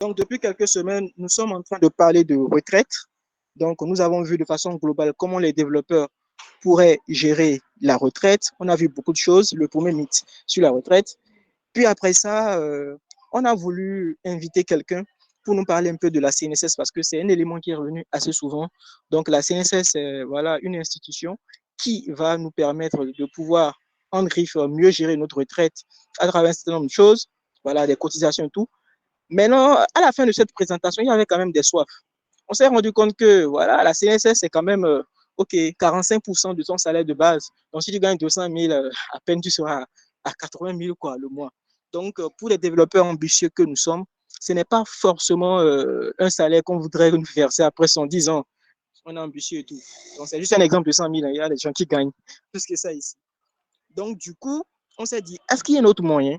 Donc, depuis quelques semaines, nous sommes en train de parler de retraite. Donc, nous avons vu de façon globale comment les développeurs pourraient gérer la retraite. On a vu beaucoup de choses. Le premier mythe sur la retraite. Puis après ça, on a voulu inviter quelqu'un pour nous parler un peu de la CNSS parce que c'est un élément qui est revenu assez souvent. Donc, la CNSS, c'est voilà, une institution qui va nous permettre de pouvoir, en griffe, mieux gérer notre retraite à travers un certain nombre de choses, voilà, des cotisations et tout. Maintenant, à la fin de cette présentation, il y avait quand même des soifs. On s'est rendu compte que voilà, la CNSS, c'est quand même OK, 45% de ton salaire de base. Donc, si tu gagnes 200 000, à peine tu seras à 80 000 quoi, le mois. Donc, pour les développeurs ambitieux que nous sommes, ce n'est pas forcément un salaire qu'on voudrait nous verser après 110 ans. On est ambitieux et tout. Donc, c'est juste un exemple de 100 000. Il y a des gens qui gagnent plus que ça ici. Donc, du coup, on s'est dit, est-ce qu'il y a un autre moyen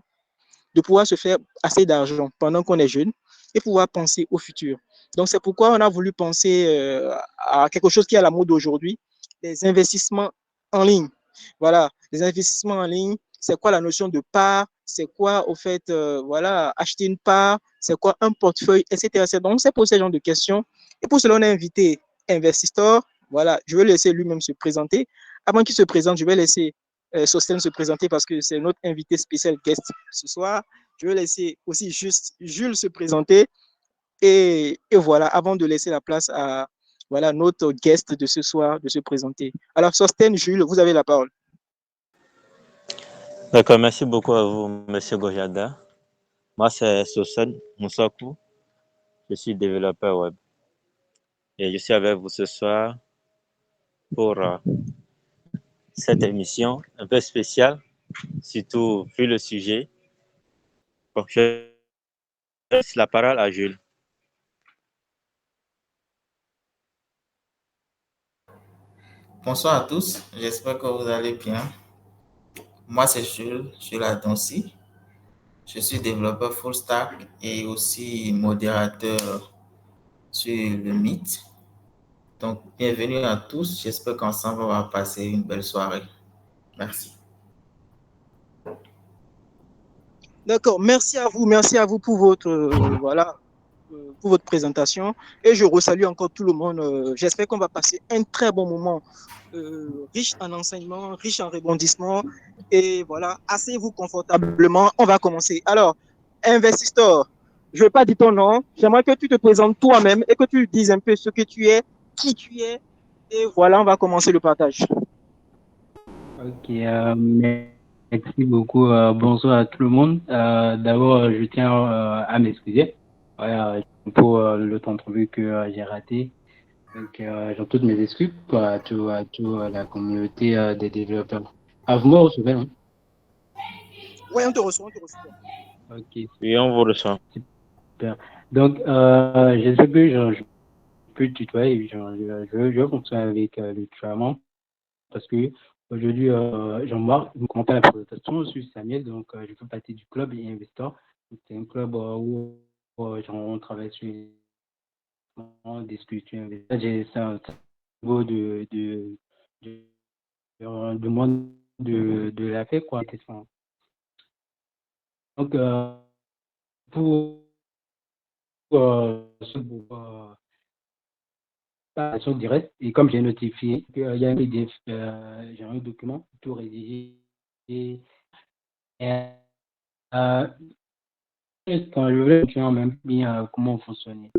de pouvoir se faire assez d'argent pendant qu'on est jeune et pouvoir penser au futur. Donc, c'est pourquoi on a voulu penser à quelque chose qui est à la mode aujourd'hui, les investissements en ligne. Voilà, les investissements en ligne, c'est quoi la notion de part, c'est quoi, au fait, voilà, acheter une part, c'est quoi un portefeuille, etc. Donc, c'est pour ce genre de questions. Et pour cela, on a invité Investor. Voilà, je vais laisser lui-même se présenter. Avant qu'il se présente, je vais laisser Sosten se présenter parce que c'est notre invité spécial guest ce soir. Je vais laisser aussi juste Jules se présenter et voilà, avant de laisser la place à voilà, notre guest de ce soir de se présenter. Alors, Sosten, Jules, vous avez la parole. D'accord, merci beaucoup à vous, Monsieur Gojada. Moi, c'est Sosan Moussakou. Je suis développeur web et je suis avec vous ce soir pour cette émission un peu spéciale, surtout vu le sujet. Bon, je laisse la parole à Jules. Bonsoir à tous, j'espère que vous allez bien. Moi, c'est Jules, Jules Adonci. Je suis développeur full stack et aussi modérateur sur le Meet. Donc, bienvenue à tous. J'espère qu'ensemble, on va passer une belle soirée. Merci. D'accord, merci à vous pour votre voilà pour votre présentation et je resalue encore tout le monde. J'espère qu'on va passer un très bon moment, riche en enseignements, riche en rebondissements et voilà, asseyez-vous confortablement. On va commencer. Alors, Investor, je ne vais pas dire ton nom. J'aimerais que tu te présentes toi-même et que tu dises un peu ce que tu es, qui tu es et voilà, on va commencer le partage. Ok, merci beaucoup. Bonsoir à tout le monde. D'abord, je tiens à m'excuser voilà, pour le temps prévu que j'ai raté. Donc, j'ai toutes mes excuses à toute la communauté des développeurs. Ah, vous me recevez, hein? Oui, on te reçoit, on te reçoit. Ok, Oui, on vous ressent. super. Donc, je sais que je peux tutoyer. Je vais continuer avec le tutoiement parce que aujourd'hui, Jean-Marc nous commentait la présentation sur Samuel, donc je fais partie du club et Investor. C'est un club où on travaille sur les discussions. C'est un niveau de monde de la fête, quoi. Donc, pour sur direct, et comme j'ai notifié qu'il y a un PDF, j'ai un document tout rédigé. Et, euh, quand je voulais continuer en même bien comment fonctionner.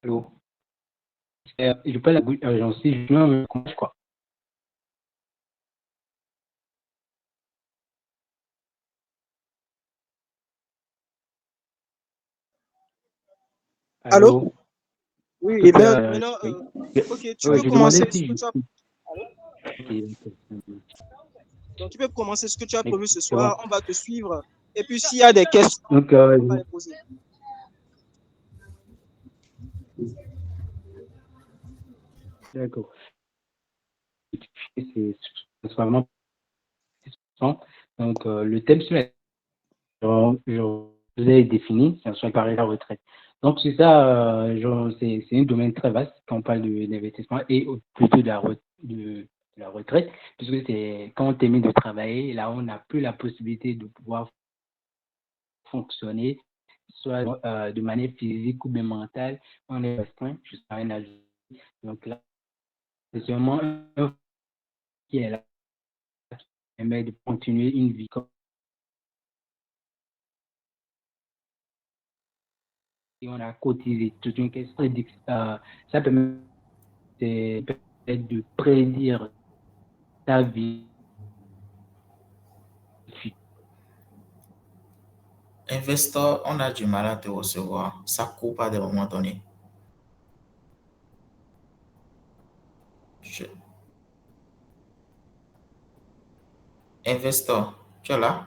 Allô? Je peux la j'en sais, je me quoi. Allô? Allô? Oui, et Ok, maintenant, oui. ok, tu peux Je commencer demandais ce si que je... tu as. Ok, Donc, tu peux commencer ce que tu as prévu ce c'est bon. soir. On va te suivre. Et puis, s'il y a des questions, Donc, on va les poser. d'accord. C'est vraiment intéressant. Donc, le thème sur la je l'ai défini, ça soit par la retraite. Donc, c'est ça, c'est un domaine très vaste quand on parle d'investissement et plutôt de la retraite, puisque c'est quand on termine de travailler, là, on n'a plus la possibilité de pouvoir fonctionner, soit de manière physique ou bien mentale, on est restreint jusqu'à un âge. Donc là, c'est seulement un qui est là, qui permet de continuer une vie comme si on a cotisé. Toute une question ça permet de prédire ta vie. Investor, on a du mal à te recevoir. Ça coupe à des moments donnés. Investor, tu es là?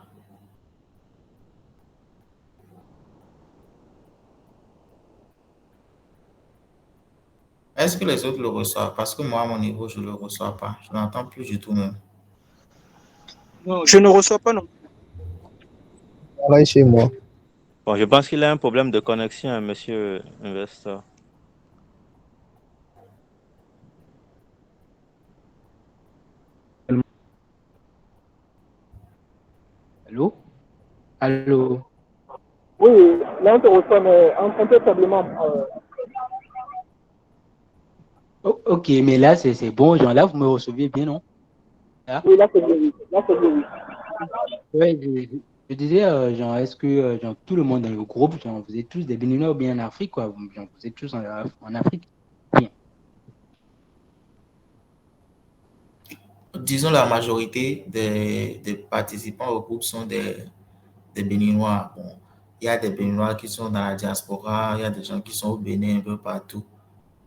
Est-ce que les autres le reçoivent? Parce que moi, à mon niveau, je ne le reçois pas. Je n'entends plus du tout même. Non, je ne reçois pas non. Travaille chez moi. Bon, je pense qu'il a un problème de connexion, hein, monsieur Investor. Allô? Allô? Oui, là on te reçoit, mais un peu faiblement. Ok, mais là, c'est bon, genre là, vous me recevez bien, non? Là? Oui, là c'est bien, oui. Là c'est bien, oui. Ouais, je disais, genre, est-ce que genre, tout le monde dans le groupe, genre, vous êtes tous des Béninois ou bien en Afrique, quoi? Genre, vous êtes tous en Afrique? Bien. Disons la majorité des participants au groupe sont des Béninois. Bon, il y a des Béninois qui sont dans la diaspora, il y a des gens qui sont au Bénin un peu partout,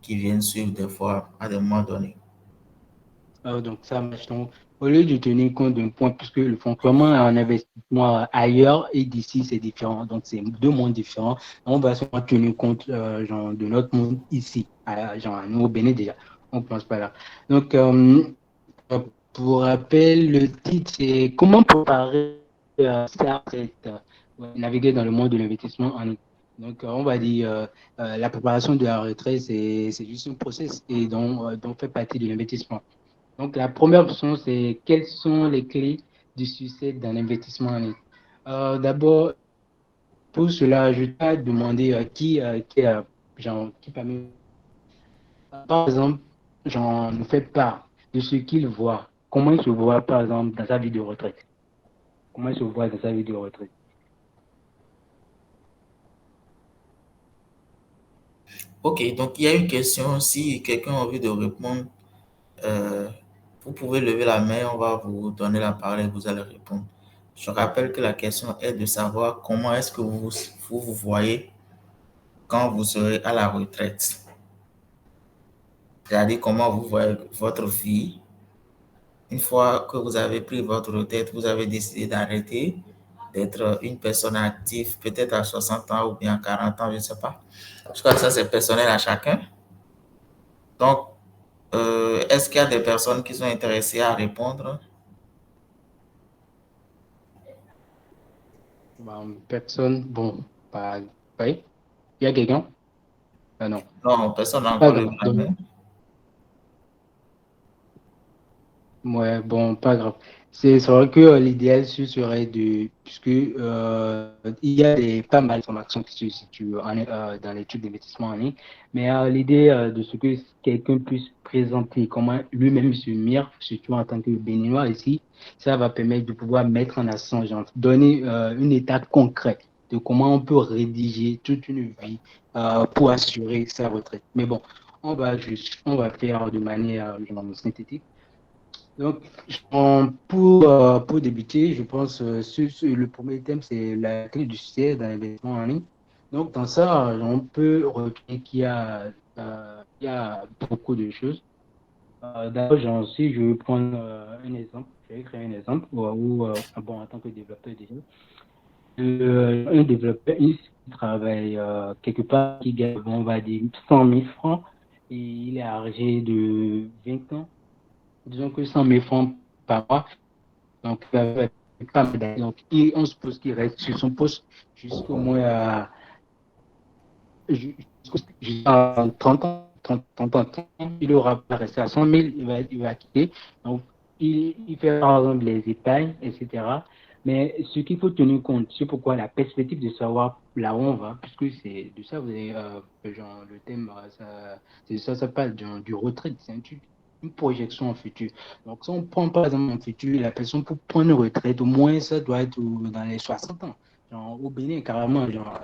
qui viennent suivre des fois à des moments donnés. Donc, ça marche. Donc, au lieu de tenir compte d'un point, puisque le fonctionnement en investissement ailleurs et d'ici, c'est différent. Donc, c'est deux mondes différents. On va seulement tenir compte genre, de notre monde ici. Genre, nous, au Bénin, déjà. On ne pense pas là. Donc, pour rappel, le titre, c'est Comment préparer sa retraite, naviguer dans le monde de l'investissement en ligne. Donc, on va dire, la préparation de la retraite, c'est juste un process et dont fait partie de l'investissement. Donc, la première option, c'est quelles sont les clés du succès d'un investissement en ligne. D'abord, pour cela, je vais demander qui parmi, par exemple, j'en nous fait part de ce qu'il voit. Comment il se voit, par exemple, dans sa vie de retraite. Comment il se voit dans sa vie de retraite. Ok, donc il y a une question. Si quelqu'un a envie de répondre, vous pouvez lever la main, on va vous donner la parole et vous allez répondre. Je rappelle que la question est de savoir comment est-ce que vous voyez quand vous serez à la retraite. C'est-à-dire comment vous voyez votre vie. Une fois que vous avez pris votre retraite, vous avez décidé d'arrêter d'être une personne active, peut-être à 60 ans ou bien à 40 ans, je ne sais pas. Je crois que ça, c'est personnel à chacun. Donc, est-ce qu'il y a des personnes qui sont intéressées à répondre? Personne, bon, pas, oui. Il y a quelqu'un? Non. Non, personne n'a Pas encore levé grave. la main. Ouais, bon, pas grave. C'est vrai que l'idéal ce serait puisque il y a pas mal de formations qui se situent dans l'étude d'investissement en ligne, mais l'idée de ce que quelqu'un puisse présenter comment lui-même se mire, surtout en tant que Béninois ici, ça va permettre de pouvoir mettre en accent, genre, donner une étape concrète de comment on peut rédiger toute une vie pour assurer sa retraite. Mais bon, on va faire de manière genre, synthétique. Donc, pour débuter, je pense le premier thème, c'est la clé du succès dans l'investissement en ligne. Donc, dans ça, on peut retenir qu'il y a beaucoup de choses. D'abord, si je vais prendre un exemple, je vais créer un exemple bon, en tant que développeur déjà, un développeur qui travaille quelque part, qui gagne, on va dire, 100 000 francs, et il est âgé de 20 ans. Disons que 100 000 francs par mois. Donc, et on suppose qu'il reste sur son poste jusqu'au moins jusqu'à 30 ans. 30 ans. Il aura pas resté à 100 000, il va quitter. Donc, il fait par exemple les épargnes, etc. Mais ce qu'il faut tenir compte, c'est pourquoi la perspective de savoir là où on va, puisque c'est de ça, vous avez, genre, le thème, ça parle du retraite, c'est une projection en futur. Donc, si on prend par exemple en futur, la personne pour prendre une retraite, au moins ça doit être dans les 60 ans. Genre, au Bénin, carrément, genre,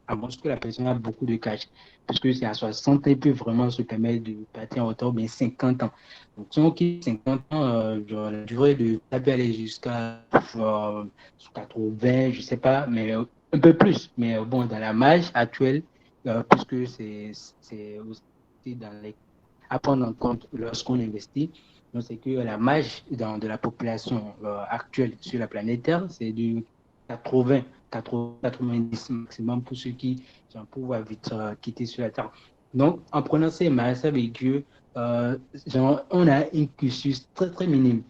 à moins que la personne a beaucoup de cash, puisque c'est à 60 ans, il peut vraiment se permettre de partir en retard, bien 50 ans. Donc, si on quitte 50 ans, genre, la durée de ça peut aller jusqu'à 80, je ne sais pas, mais un peu plus. Mais bon, dans la marge actuelle, puisque c'est aussi dans les, à prendre en compte lorsqu'on investit, donc c'est que la marge de la population actuelle sur la planète Terre, c'est de 80, 90 maximum pour ceux qui vont pouvoir vite quitter sur la Terre. Donc, en prenant ces marges, ça veut dire que genre, on a un cursus très, très minime.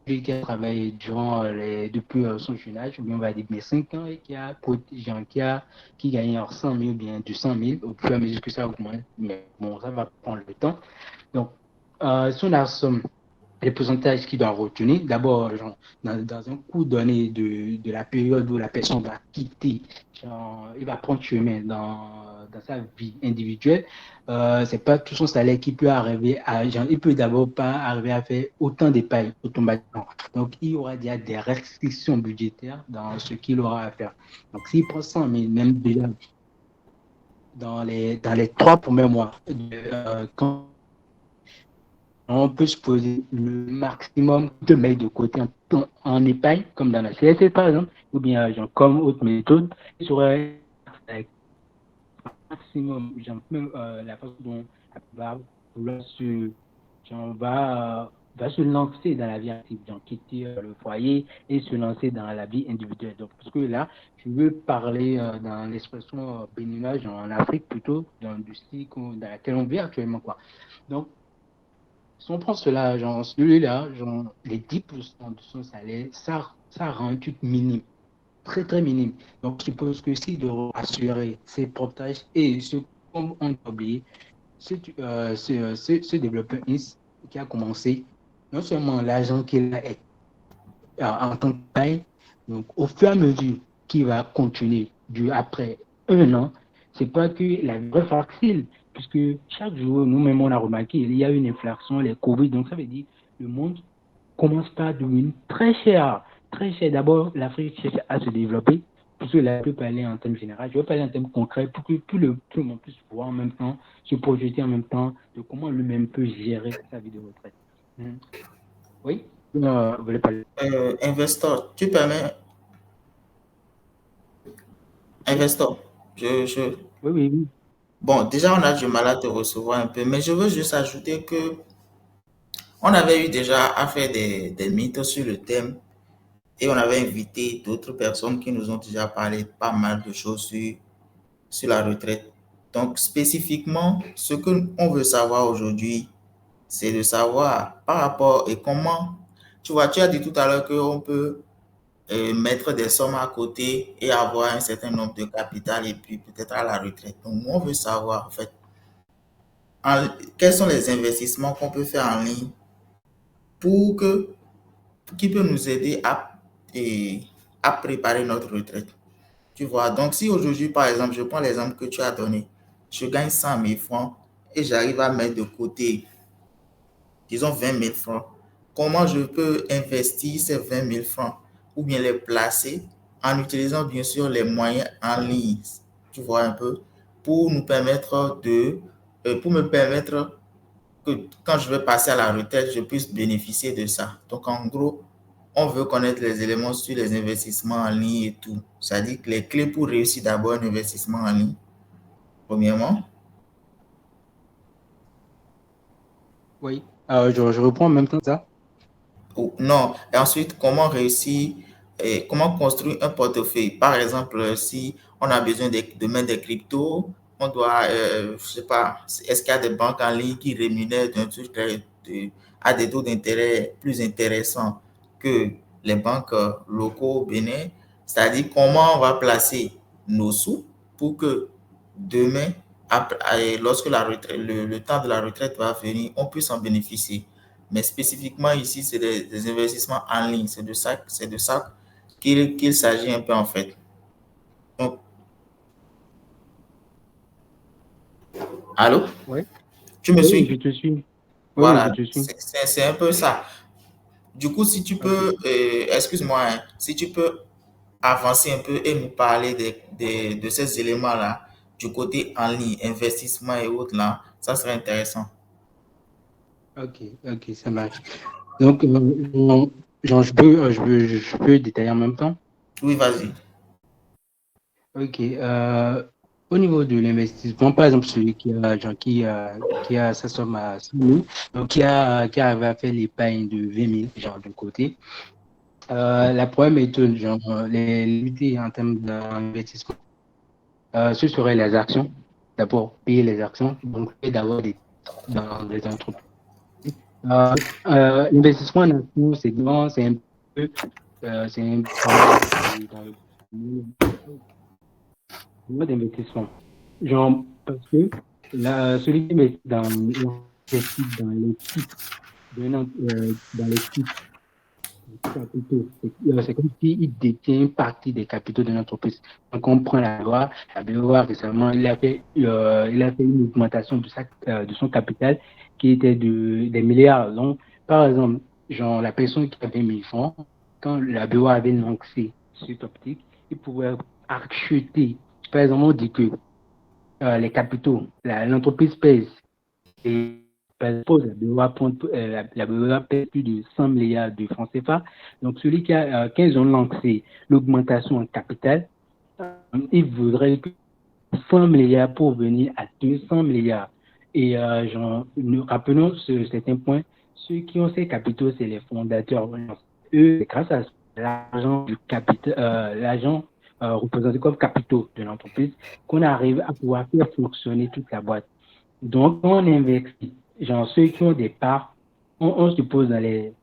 Lui qui a travaillé depuis son jeune âge, ou bien on va dire 5 ans, et qui gagne 100 000 ou bien 200 000 au fur et à mesure que ça augmente. Mais bon, ça va prendre le temps. Donc, si on a les pourcentages qu'il doit retenir, d'abord, dans un coup donné de la période où la personne va quitter, genre, il va prendre chemin dans sa vie individuelle, c'est pas tout son salaire qui peut arriver à, genre, il peut d'abord pas arriver à faire autant d'épargne automatiquement. Donc, il y aura déjà des restrictions budgétaires dans ce qu'il aura à faire. Donc, s'il prend 100 000, même déjà dans les 3 premiers mois, quand on peut se poser le maximum de mettre de côté en épargne, comme dans la CSC par exemple, ou bien genre, comme autre méthode, serait maximum, la façon dont on va vouloir genre, va se lancer dans la vie active, donc quitter le foyer et se lancer dans la vie individuelle. Donc, parce que là, je veux parler dans l'expression béninoise en Afrique plutôt, dans du style dans laquelle on vit actuellement, quoi. Donc, si on prend cela, genre, celui-là, genre, les 10% de son salaire, ça rend un truc minime, très, très minime. Donc, je suppose que s'il doit assurer ses propres tâches et ce qu'on a oublié, ce développeur qui a commencé, non seulement l'argent qu'il a est en tant que taille, donc au fur et à mesure qu'il va continuer après 1 an, c'est pas que la vraie facile, puisque chaque jour, nous-mêmes, on a remarqué, il y a une inflation, les Covid, donc ça veut dire que le monde commence par devenir très cher. Très cher. D'abord, l'Afrique cherche à se développer, puisque là, je peux parler en termes généraux, je vais parler en termes concrets pour que tout le monde puisse voir en même temps, se projeter en même temps de comment lui-même peut gérer sa vie de retraite. Oui, vous voulez parler? Investor, tu permets? Investor, Oui, oui, oui. Bon, déjà, on a du mal à te recevoir un peu, mais je veux juste ajouter que on avait eu déjà à faire des mythes sur le thème et on avait invité d'autres personnes qui nous ont déjà parlé pas mal de choses sur la retraite. Donc, spécifiquement, ce qu'on veut savoir aujourd'hui, c'est de savoir par rapport et comment, tu vois, tu as dit tout à l'heure qu'on peut mettre des sommes à côté et avoir un certain nombre de capital et puis peut-être à la retraite. Donc, on veut savoir, en fait, quels sont les investissements qu'on peut faire en ligne pour qui peut nous aider à préparer notre retraite. Tu vois, donc si aujourd'hui, par exemple, je prends l'exemple que tu as donné, je gagne 100 000 francs et j'arrive à mettre de côté, disons, 20 000 francs, comment je peux investir ces 20 000 francs ou bien les placer en utilisant bien sûr les moyens en ligne, tu vois un peu, pour nous permettre pour me permettre que quand je vais passer à la retraite, je puisse bénéficier de ça. Donc en gros, on veut connaître les éléments sur les investissements en ligne et tout. C'est-à-dire que les clés pour réussir d'abord un investissement en ligne, premièrement. Oui, je reprends en même temps ça. Non, et ensuite, comment réussir et comment construire un portefeuille. Par exemple, si on a besoin de mettre des cryptos, on doit, je sais pas, est-ce qu'il y a des banques en ligne qui rémunèrent d'un truc à des taux d'intérêt plus intéressants que les banques locaux au Bénin? C'est-à-dire comment on va placer nos sous pour que demain, lorsque le temps de la retraite va venir, on puisse en bénéficier. Mais spécifiquement ici, c'est des investissements en ligne. C'est de ça qu'il s'agit un peu en fait. Donc, allô? Oui, Tu me oui, je suis? te suis. Oui, oui, je Voilà, te suis. c'est un peu ça. Du coup, si tu Ok. peux, excuse-moi, hein, si tu peux avancer un peu et nous parler de ces éléments-là, du côté en ligne, investissement et autres là, ça serait intéressant. Ok, ok, ça marche. Donc, genre, je peux détailler en même temps. Oui, vas-y. Ok. Au niveau de l'investissement, par exemple, celui qui a sa somme à 100 000, donc qui arrive à faire l'épargne de 20 000, genre, de côté. La première méthode, genre, les limiter en termes d'investissement, ce serait les actions. D'abord, payer les actions, donc, et d'avoir des dans les entreprises. L'investissement en actions, c'est grand, c'est un peu, c'est un peu dans le mode d'investissement. Genre, parce que celui qui investit dans les titres, dans les titres capitaux, c'est comme s'il détient une partie des capitaux de l'entreprise. Donc, on prend la BOA récemment, il a fait une augmentation de son capital qui était des milliards. Donc, par exemple, genre, la personne qui avait 1000 francs, quand la BOA avait lancé cette optique, il pouvait acheter. Par exemple, on dit que les capitaux, l'entreprise pèse et pose la BOA, la BOA pèse plus de 100 milliards de francs CFA. Donc, celui quand ils ont lancé l'augmentation en capital, il voudrait que 100 milliards pour venir à 200 milliards. Et nous rappelons certains points, ceux qui ont ces capitaux, c'est les fondateurs. Eux, c'est grâce à l'argent du capital, l'argent représenté comme capitaux de l'entreprise, qu'on arrive à pouvoir faire fonctionner toute la boîte. Donc, on investit. Genre, ceux qui ont des parts, on se pose dans les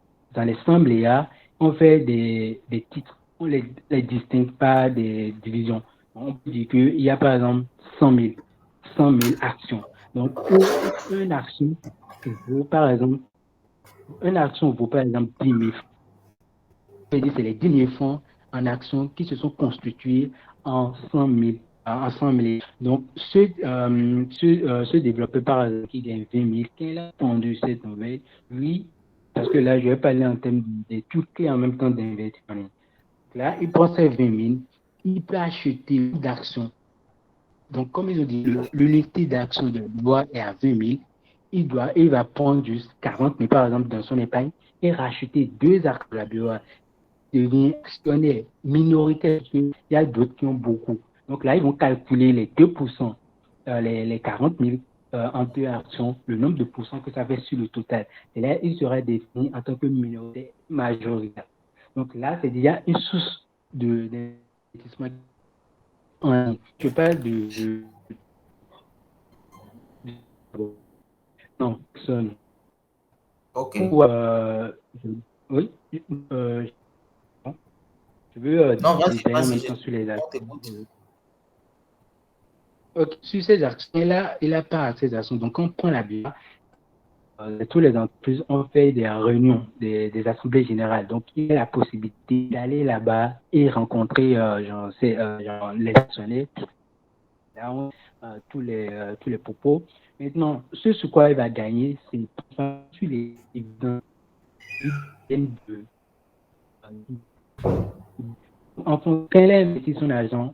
100 milliards, on fait des titres, on les distingue par des divisions. On peut dire qu'il y a par exemple 100 000 actions. Donc, une action vaut par exemple, une action vaut par exemple 10 000 francs. C'est les 10 000 francs en actions qui se sont constituées en 100 000. En 100 000. Donc, ce développeur, par exemple, qui gagne 20 000, quand il a vendu cette nouvelle, lui, parce que là, je vais parler en termes de tout et en même temps d'investissement. Là, il prend ses 20 000, il peut acheter d'actions. Donc, comme ils ont dit, l'unité d'action de bois est à 20 000, il va prendre juste 40 000, par exemple, dans son épargne et racheter deux actions de la BOA devient actionnaire minoritaire, parce qu'il y a d'autres qui ont beaucoup. Donc là, ils vont calculer les 2%, les 40 000 en deux actions, le nombre de pourcents que ça fait sur le total. Et là, il sera défini en tant que minorité majoritaire. Donc là, c'est déjà une source d'investissement. Je parle non, son. Ok. Ou, oui, je veux Non, vas-y, détailler en vas-y, même temps sur les on actions. t'écoute. Ok, sur ces actions, il a pas à ces actions. Donc, on prend la bière. Tous les entreprises ont fait des réunions, des assemblées générales. Donc, il y a la possibilité d'aller là-bas et rencontrer genre, les actionnaires, tous les propos. Maintenant, ce sur quoi il va gagner, c'est sur les dividendes de, enfin, quand il a investi son argent,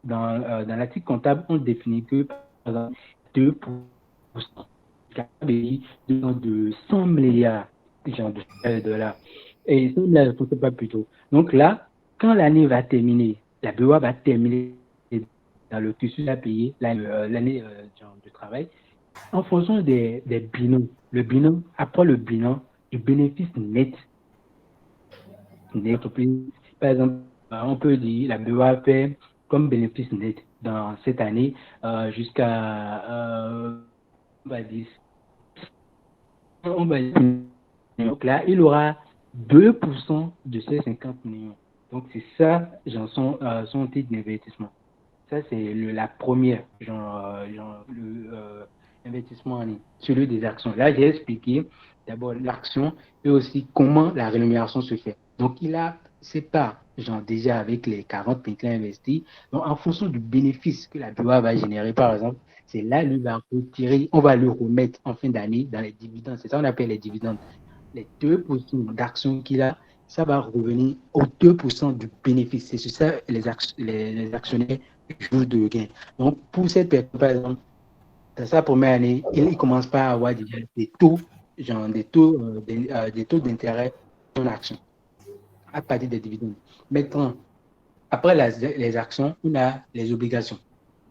dans l'article comptable, on définit que, par exemple, 2% de 100 milliards genre de dollars. Et 100 milliards, je ne sais pas plutôt. Donc là, quand l'année va terminer, la BOA va terminer dans le cursus à payer l'année de travail, en fonction des bilans. Après le bilan, du bénéfice net l'entreprise. Par exemple, on peut dire la BOA fait comme bénéfice net dans cette année jusqu'à, on va dire, on va dire, donc là, il aura 2% de ces 50 millions. Donc, c'est ça, son titre d'investissement. Ça, c'est la première, l'investissement en ligne, celui des actions. Là, j'ai expliqué d'abord l'action et aussi comment la rémunération se fait. Donc, il a sépare, déjà avec les 40 000 qu'il a investis. Donc, en fonction du bénéfice que la BOA va générer, par exemple, c'est là, lui va retirer, on va le remettre en fin d'année dans les dividendes. C'est ça qu'on appelle les dividendes. Les 2% d'actions qu'il a, ça va revenir aux 2% du bénéfice. C'est sur ça les actionnaires jouent de gain. Donc, pour cette personne, par exemple, dans sa première année, il ne commence pas à avoir déjà des taux, des taux d'intérêt en action à partir des dividendes. Maintenant, après les actions, on a les obligations.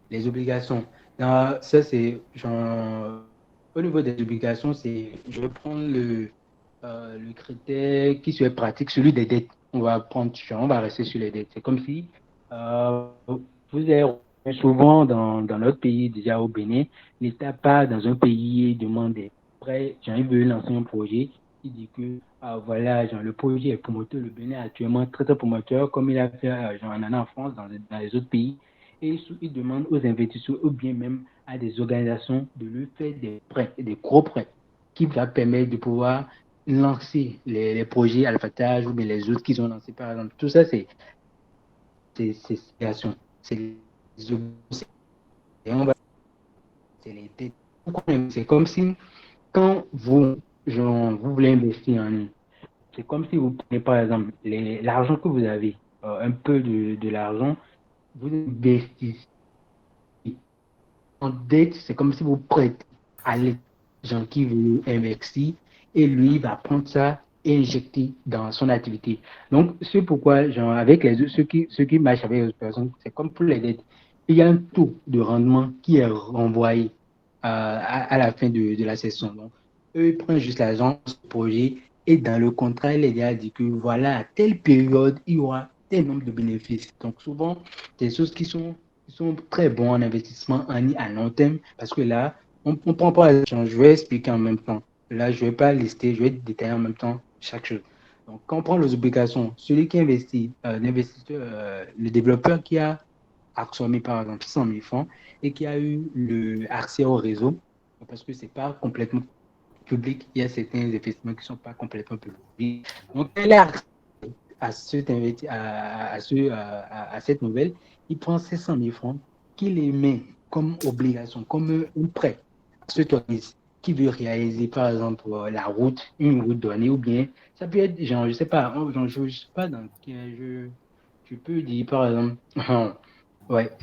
Les obligations, ça c'est au niveau des obligations, je vais prendre le critère qui serait pratique, celui des dettes. On va rester sur les dettes. C'est comme si vous avez souvent dans notre pays, déjà au Bénin, l'État part dans un pays et demande des prêts. Il veut lancer un projet. Il dit que voilà, le projet est promoteur. Le Bénin est actuellement très promoteur, comme il a fait en France, dans les autres pays. Et il demande aux investisseurs ou bien même à des organisations de lui faire des prêts, des gros prêts, qui va permettre de pouvoir lancer les projets Alphatage ou bien les autres qu'ils ont lancés, par exemple. Tout ça, c'est création. C'est comme si, quand vous voulez investir en ligne, c'est comme si vous prenez, par exemple, l'argent que vous avez, un peu de l'argent, vous investissez en dette, c'est comme si vous prêtez à gens qui veulent investir et lui va prendre ça et injecter dans son activité. Donc, c'est pourquoi, avec ceux qui marchent avec les personnes, c'est comme pour les dettes. Il y a un taux de rendement qui est renvoyé à la fin de la session. Donc, eux, ils prennent juste l'argent du projet et dans le contrat, il est dit que voilà, à telle période, il y aura tel nombre de bénéfices. Donc, souvent, des choses qui sont très bons en investissement à long terme parce que là, on ne prend pas l'argent. Je vais expliquer en même temps. Là, je ne vais pas lister, je vais détailler en même temps chaque chose. Donc, quand on prend les obligations, celui qui investit, l'investisseur, le développeur qui a actionné par exemple 100 000 francs et qui a eu accès au réseau, parce que ce n'est pas complètement public, il y a certains investissements qui ne sont pas complètement publics. Donc, elle a accès à cette nouvelle, il prend 700 000 francs qu'il les met comme obligation, comme un prêt à cet organisme qui veut réaliser, par exemple, une route donnée, ou bien ça peut être, je ne sais pas, je peux dire, par exemple,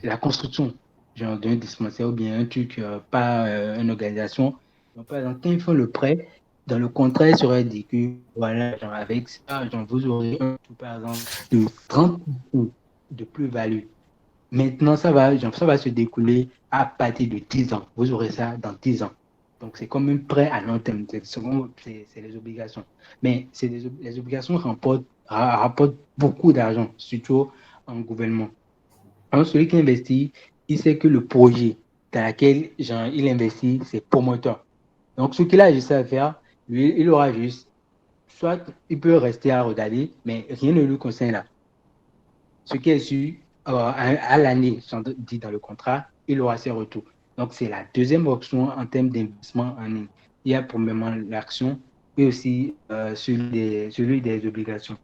la construction d'un dispensaire ou bien un truc, pas une organisation. Donc, par exemple, quand ils font le prêt, dans le contrat, il serait dit que, voilà, avec ça, vous aurez un taux, par exemple, de 30% de plus-value. Maintenant, ça va se découler à partir de 10 ans. Vous aurez ça dans 10 ans. Donc, c'est comme un prêt à long terme. C'est les obligations. Mais les obligations rapportent beaucoup d'argent, surtout en gouvernement. Alors, celui qui investit, il sait que le projet dans lequel il investit, c'est promoteur. Donc, ce qu'il a juste à faire, lui, il aura juste, soit il peut rester à regarder, mais rien ne lui concerne là. Ce qui est sûr, à l'année, dit dans le contrat, il aura ses retours. Donc, c'est la deuxième option en termes d'investissement en ligne. Il y a premièrement l'action et aussi celui des obligations.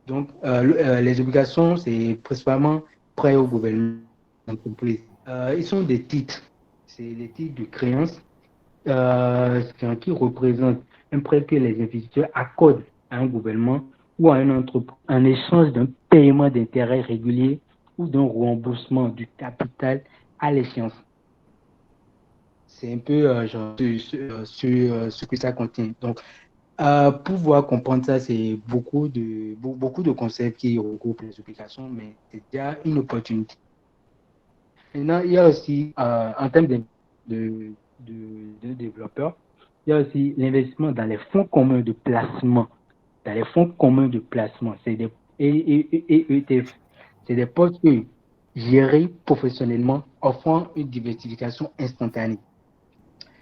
Donc, les obligations, c'est principalement prêt au gouvernement d'entreprise. Ils sont des titres. C'est des titres de créance qui représentent un prêt que les investisseurs accordent à un gouvernement ou à une entreprise en échange d'un paiement d'intérêt régulier ou d'un remboursement du capital à l'échéance. C'est un peu ce que ça contient. Donc, pour pouvoir comprendre ça, c'est beaucoup de concepts qui regroupent les obligations, mais c'est déjà une opportunité. Maintenant, il y a aussi, en termes de développeurs, il y a aussi l'investissement dans les fonds communs de placement. Dans les fonds communs de placement, c'est des ETF. C'est des portefeuilles gérés professionnellement, offrant une diversification instantanée.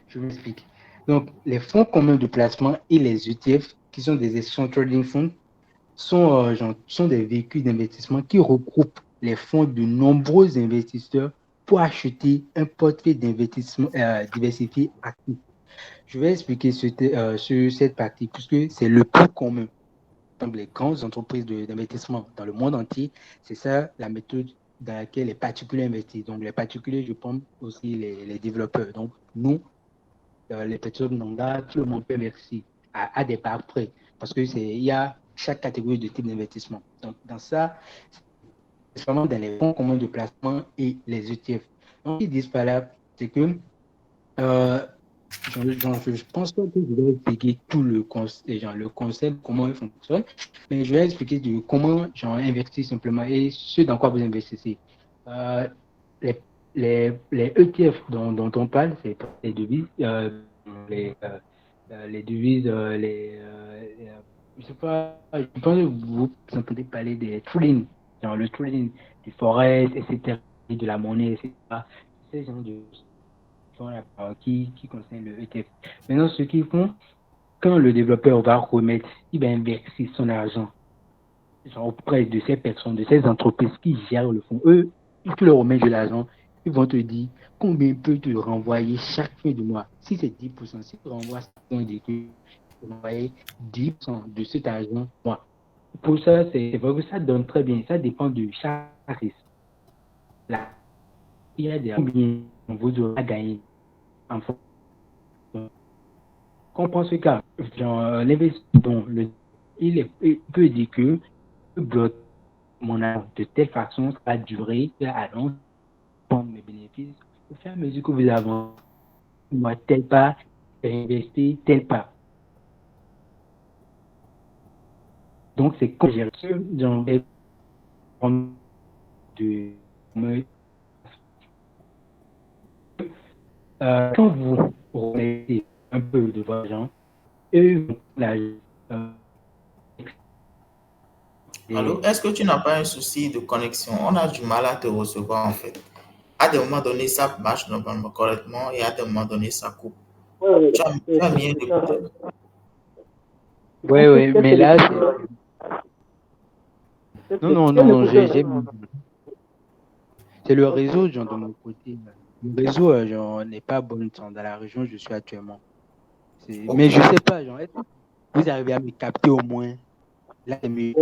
Je m'explique. Donc, les fonds communs de placement et les ETF, qui sont des exchange trading funds, sont des véhicules d'investissement qui regroupent les fonds de nombreux investisseurs pour acheter un portefeuille d'investissement diversifié actif. Je vais expliquer sur cette partie, puisque c'est le point commun. Donc, les grandes entreprises d'investissement dans le monde entier, c'est ça la méthode dans laquelle les particuliers investissent. Donc, les particuliers, je pense aussi les développeurs. Donc, nous, les personnes lambda, tout le monde peut investir à des parts près, parce qu'il y a chaque catégorie de type d'investissement. Donc, dans ça, c'est vraiment dans les fonds communs de placement et les ETF. Donc, ce qu'ils disent par là, c'est que je pense pas que je vais expliquer tout le concept, comment il fonctionne, mais je vais expliquer comment investir simplement et ce dans quoi vous investissez. Les, les ETF dont on parle, c'est les devises, les devises, je sais pas, je pense que vous entendez parler des trading, le trading du forex, etc., de la monnaie, etc. C'est ce genre de qui concerne le ETF. Maintenant, ce qu'ils font, quand le développeur va remettre, il va investir son argent auprès de ces personnes, de ces entreprises qui gèrent le fonds. Eux, tu leur remets de l'argent, ils vont te dire combien peut te renvoyer chaque fin du mois. Si c'est 10%, si tu renvoies 5 de tu renvoyer 10% de cet argent. Moi, pour ça, c'est vrai que ça donne très bien. Ça dépend de chaque risque. Là, il y a des combien vous aurez à gagner en fonction. Comprends ce cas. L'investissement, il peut dire que je bloque mon argent de telle façon, ça va durer, à long prendre mes bénéfices. Au fur et à mesure que vous avancez, moi, tel pas, investir tel pas. Donc, c'est comme j'ai reçu quand vous remettez un peu de votre argent, eux Allô, est-ce que tu n'as pas un souci de connexion? On a du mal à te recevoir en fait. À des moments donnés, ça marche normalement correctement et à des moments donnés, ça coupe. Tu as mis un écouteur. Oui, mais là, non, c'est le réseau, de mon côté. Le réseau, n'est pas bon dans la région où je suis actuellement. Okay. Mais je sais pas, est-ce que vous arrivez à me capter au moins? Là, c'est mieux.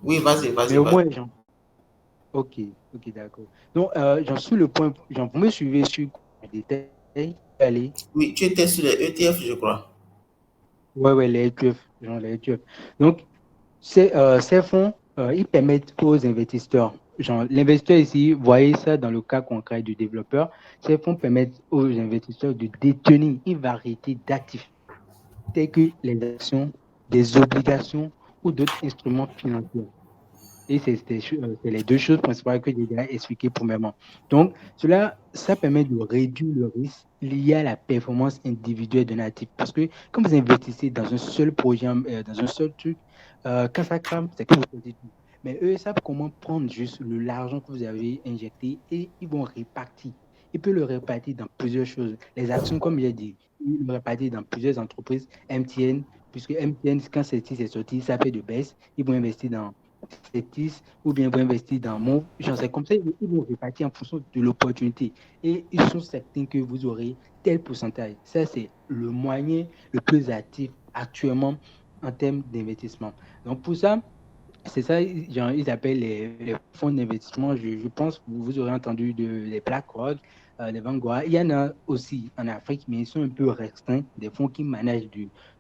Oui, vas-y. Mais au moins, ok, d'accord. Donc, j'en suis le point, vous me suivez sur les détails, allez. Oui, tu étais sur les ETF, je crois. Ouais, les ETF, les ETF. Donc, ces fonds, ils permettent aux investisseurs, l'investisseur ici, voyez ça dans le cas concret du développeur, ces fonds permettent aux investisseurs de détenir une variété d'actifs, tels que les actions, des obligations ou d'autres instruments financiers. Et c'est les deux choses principales que j'ai déjà expliquées premièrement. Donc, ça permet de réduire le risque lié à la performance individuelle d'un actif. Parce que quand vous investissez dans un seul projet, dans un seul truc, quand ça crame, c'est que vous perdez tout. Mais eux savent comment prendre juste l'argent que vous avez injecté et ils vont répartir. Ils peuvent le répartir dans plusieurs choses. Les actions, comme j'ai dit, ils le répartir dans plusieurs entreprises. MTN, puisque MTN, quand c'est sorti, ça fait de baisse. Ils vont investir dans Cetis ou bien vont investir dans mon, j'en sais comme ça, ils vont répartir en fonction de l'opportunité. Et ils sont certains que vous aurez tel pourcentage. Ça, c'est le moyen le plus actif actuellement en termes d'investissement. Donc, pour ça, c'est ça, ils appellent les fonds d'investissement. Je pense que vous aurez entendu les BlackRock, les Vanguard. Il y en a aussi en Afrique, mais ils sont un peu restreints, des fonds qui managent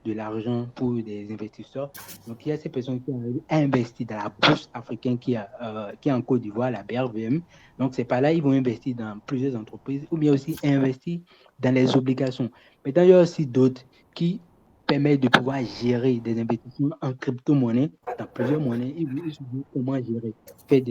de l'argent pour des investisseurs. Donc, il y a ces personnes qui arrivent à investir dans la bourse africaine qui est en Côte d'Ivoire, la BRVM. Donc, c'est par là ils vont investir dans plusieurs entreprises ou bien aussi investir dans les obligations. Mais il y a aussi d'autres qui permet de pouvoir gérer des investissements en crypto-monnaie, dans plusieurs monnaies, ils se disent comment gérer, faire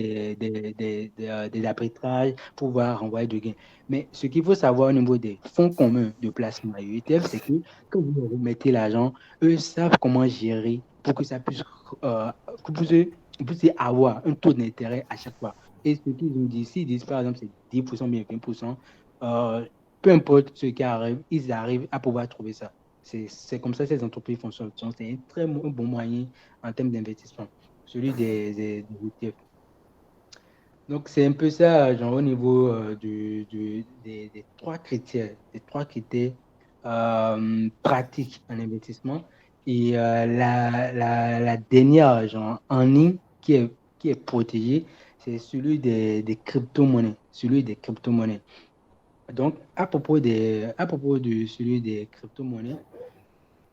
des arbitrages pour pouvoir renvoyer de gains. Mais ce qu'il faut savoir au niveau des fonds communs de placement à ETF, c'est que quand vous remettez l'argent, eux savent comment gérer pour que ça puisse, que vous puissiez avoir un taux d'intérêt à chaque fois. Et ce qu'ils ont dit, s'ils disent par exemple c'est 10%, bien 20%, peu importe ce qui arrive, ils arrivent à pouvoir trouver ça. C'est comme ça que ces entreprises fonctionnent. C'est un très bon moyen en termes d'investissement. celui des ETF. Donc, c'est un peu ça, genre, au niveau des trois critères pratiques en investissement. Et la dernière, genre, en ligne qui est protégée, c'est celui des crypto-monnaies. Celui des crypto-monnaies. Donc, à propos de celui des crypto-monnaies,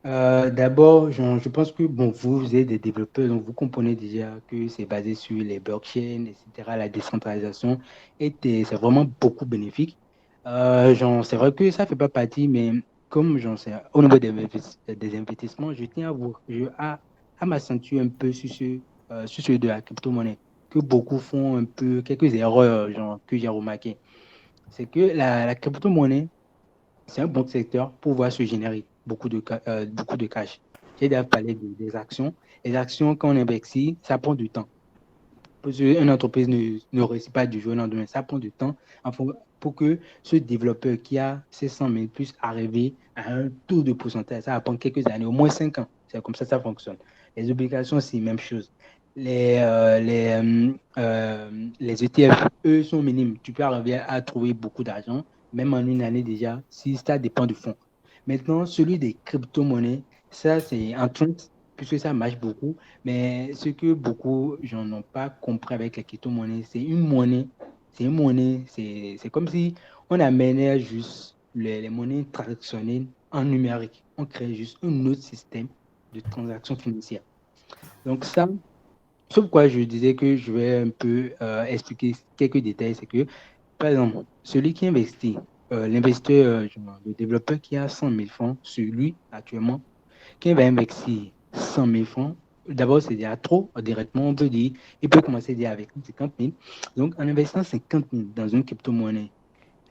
d'abord, je pense que bon, vous êtes des développeurs, donc vous comprenez déjà que c'est basé sur les blockchains, etc., la décentralisation, et c'est vraiment beaucoup bénéfique. C'est vrai que ça ne fait pas partie, mais comme j'en sais, au niveau des investissements, je tiens à m'accentuer un peu sur ce de la crypto-monnaie, que beaucoup font un peu, quelques erreurs, genre, que j'ai remarqué. C'est que la crypto-monnaie, c'est un bon secteur pour pouvoir se générer beaucoup de cash. J'ai déjà parlé des actions. Les actions, quand on investit, ça prend du temps. Parce qu'une entreprise ne réussit pas du jour au lendemain. Ça prend du temps pour que ce développeur qui a ces 100 000 puisse arriver à un taux de pourcentage. Ça va prendre quelques années, au moins 5 ans. C'est comme ça fonctionne. Les obligations, c'est la même chose. Les ETF, eux, sont minimes. Tu peux arriver à trouver beaucoup d'argent, même en une année déjà, si ça dépend du fonds. Maintenant, celui des crypto-monnaies, ça, c'est en train, puisque ça marche beaucoup. Mais ce que beaucoup j'en ont pas compris avec les crypto-monnaies, c'est comme si on amenait juste les monnaies traditionnelles en numérique. On crée juste un autre système de transactions financières. Donc ça, c'est pourquoi je disais que je vais un peu expliquer quelques détails. C'est que, par exemple, celui qui investit, l'investisseur, le développeur qui a 100 000 francs sur lui actuellement, qui va investir 100 000 francs, d'abord, c'est déjà trop. Directement, on peut dire, il peut commencer déjà avec 50 000. Donc, en investissant 50 000 dans une crypto-monnaie,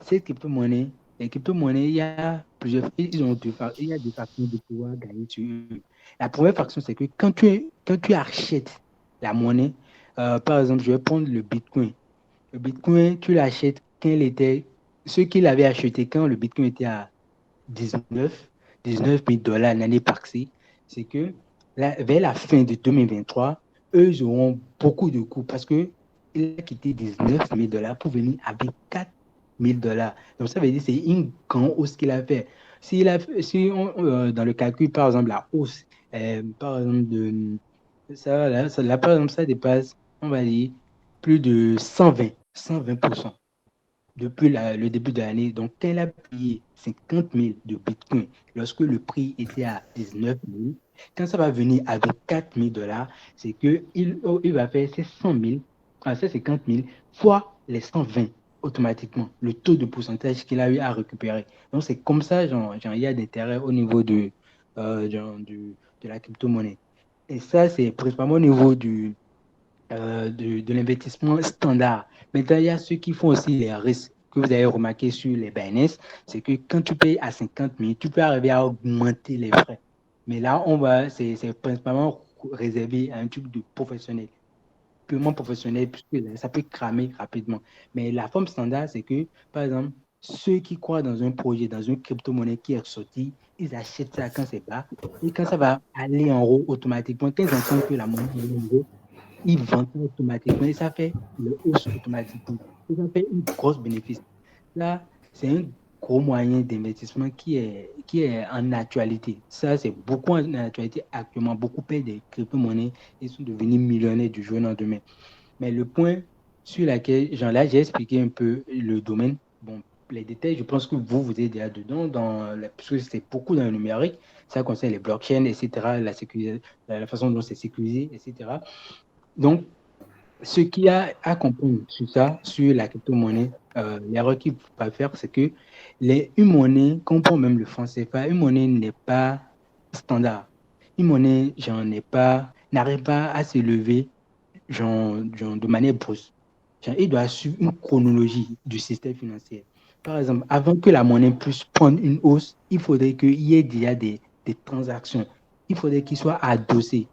cette crypto-monnaie, les crypto-monnaies, il y a plusieurs, il y a deux façons de pouvoir gagner sur eux. La première façon, c'est que quand tu achètes la monnaie, par exemple, je vais prendre le Bitcoin. Le Bitcoin, tu l'achètes quand il était, ceux qui l'avaient acheté quand le Bitcoin était à 19, 19 000 dollars l'année passée, c'est que vers la fin de 2023, eux ils auront beaucoup de coûts parce qu'il a quitté 19 000 dollars pour venir avec 4 000 dollars. Donc, ça veut dire que c'est une grande hausse qu'il a fait. Dans le calcul, par exemple, la hausse, par exemple, par exemple, ça dépasse, on va dire, plus de 120% depuis le début de l'année. Donc, quand il a payé 50 000 de Bitcoin, lorsque le prix était à 19 000, quand ça va venir avec 4 000 dollars, c'est qu'il va faire ces 100 000, ces 50 000 fois les 120 automatiquement, le taux de pourcentage qu'il a eu à récupérer. Donc, c'est comme ça, il y a d'intérêt au niveau de la crypto-monnaie. Et ça, c'est principalement au niveau de l'investissement standard. Maintenant, il y a ceux qui font aussi les risques que vous avez remarqué sur les Binance, c'est que quand tu payes à 50 000, tu peux arriver à augmenter les frais. Mais là, c'est principalement réservé à un truc de professionnel, purement professionnel, puisque ça peut cramer rapidement. Mais la forme standard, c'est que, par exemple, ceux qui croient dans un projet, dans une crypto-monnaie qui est sortie, ils achètent ça quand c'est bas. Et quand ça va aller en haut automatiquement, quand ils entendent que la monnaie est en haut, ils vendent automatiquement et ça fait le hausse automatiquement. Et ça fait un gros bénéfice. Là, c'est un gros moyen d'investissement qui est en actualité. Ça, c'est beaucoup en actualité actuellement. Beaucoup payent des crypto-monnaies et sont devenus millionnaires du jour au lendemain. Mais le point sur lequel, là, j'ai expliqué un peu le domaine. Bon, les détails, je pense que vous êtes déjà dedans, parce que c'est beaucoup dans le numérique. Ça concerne les blockchains, etc., la façon dont c'est sécurisé, etc. Donc, ce qu'il y a à comprendre sur ça, sur la crypto-monnaie, l'erreur qu'il ne faut pas faire, c'est que une monnaie, comprend même le franc CFA, une monnaie n'est pas standard. Une monnaie, n'arrive pas à s'élever de manière brusque. Il doit suivre une chronologie du système financier. Par exemple, avant que la monnaie puisse prendre une hausse, il faudrait qu'il y ait déjà des transactions. Il faudrait qu'il soit adossé.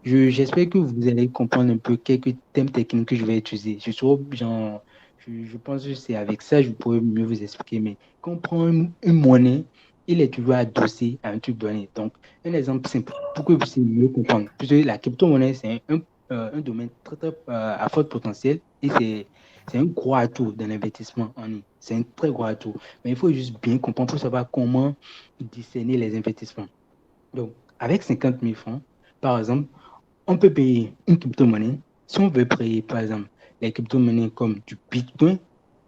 J'espère que vous allez comprendre un peu quelques thèmes techniques que je vais utiliser. Je pense que c'est avec ça que je pourrais mieux vous expliquer. Mais quand on prend une monnaie, il est toujours adossé à un truc donné. Donc, un exemple simple pour que vous puissiez mieux comprendre. Puisque la crypto-monnaie, c'est un domaine très à fort potentiel et c'est un gros atout dans l'investissement en ligne. C'est un très gros atout. Mais il faut juste bien comprendre pour savoir comment discerner les investissements. Donc, avec 50 000 francs, par exemple, on peut payer une crypto-monnaie. Si on veut payer, par exemple, les crypto-monnaies comme du Bitcoin,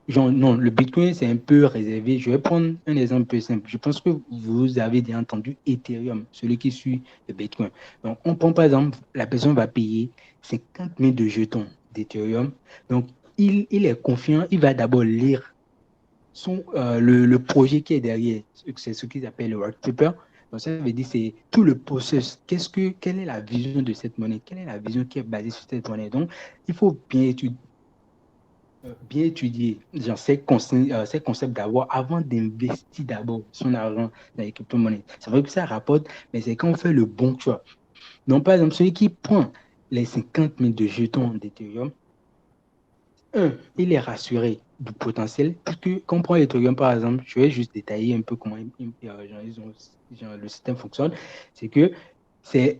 genre, non, le Bitcoin, c'est un peu réservé. Je vais prendre un exemple un peu simple. Je pense que vous avez déjà entendu Ethereum, celui qui suit le Bitcoin. Donc, on prend par exemple, la personne va payer 50 000 de jetons d'Ethereum. Donc, il est confiant, il va d'abord lire le projet qui est derrière. C'est ce qu'ils appellent le white paper. Donc, ça veut dire c'est tout le process. Quelle est la vision de cette monnaie? Quelle est la vision qui est basée sur cette monnaie? Donc, il faut bien étudier genre, ces concepts d'abord avant d'investir d'abord son argent dans les crypto-monnaies. C'est vrai que ça rapporte, mais c'est quand on fait le bon choix. Donc, par exemple, celui qui prend les 50 000 de jetons d'Ethereum, il est rassuré du potentiel, puisque quand on prend Ethereum, par exemple, je vais juste détailler un peu comment le système fonctionne, c'est que c'est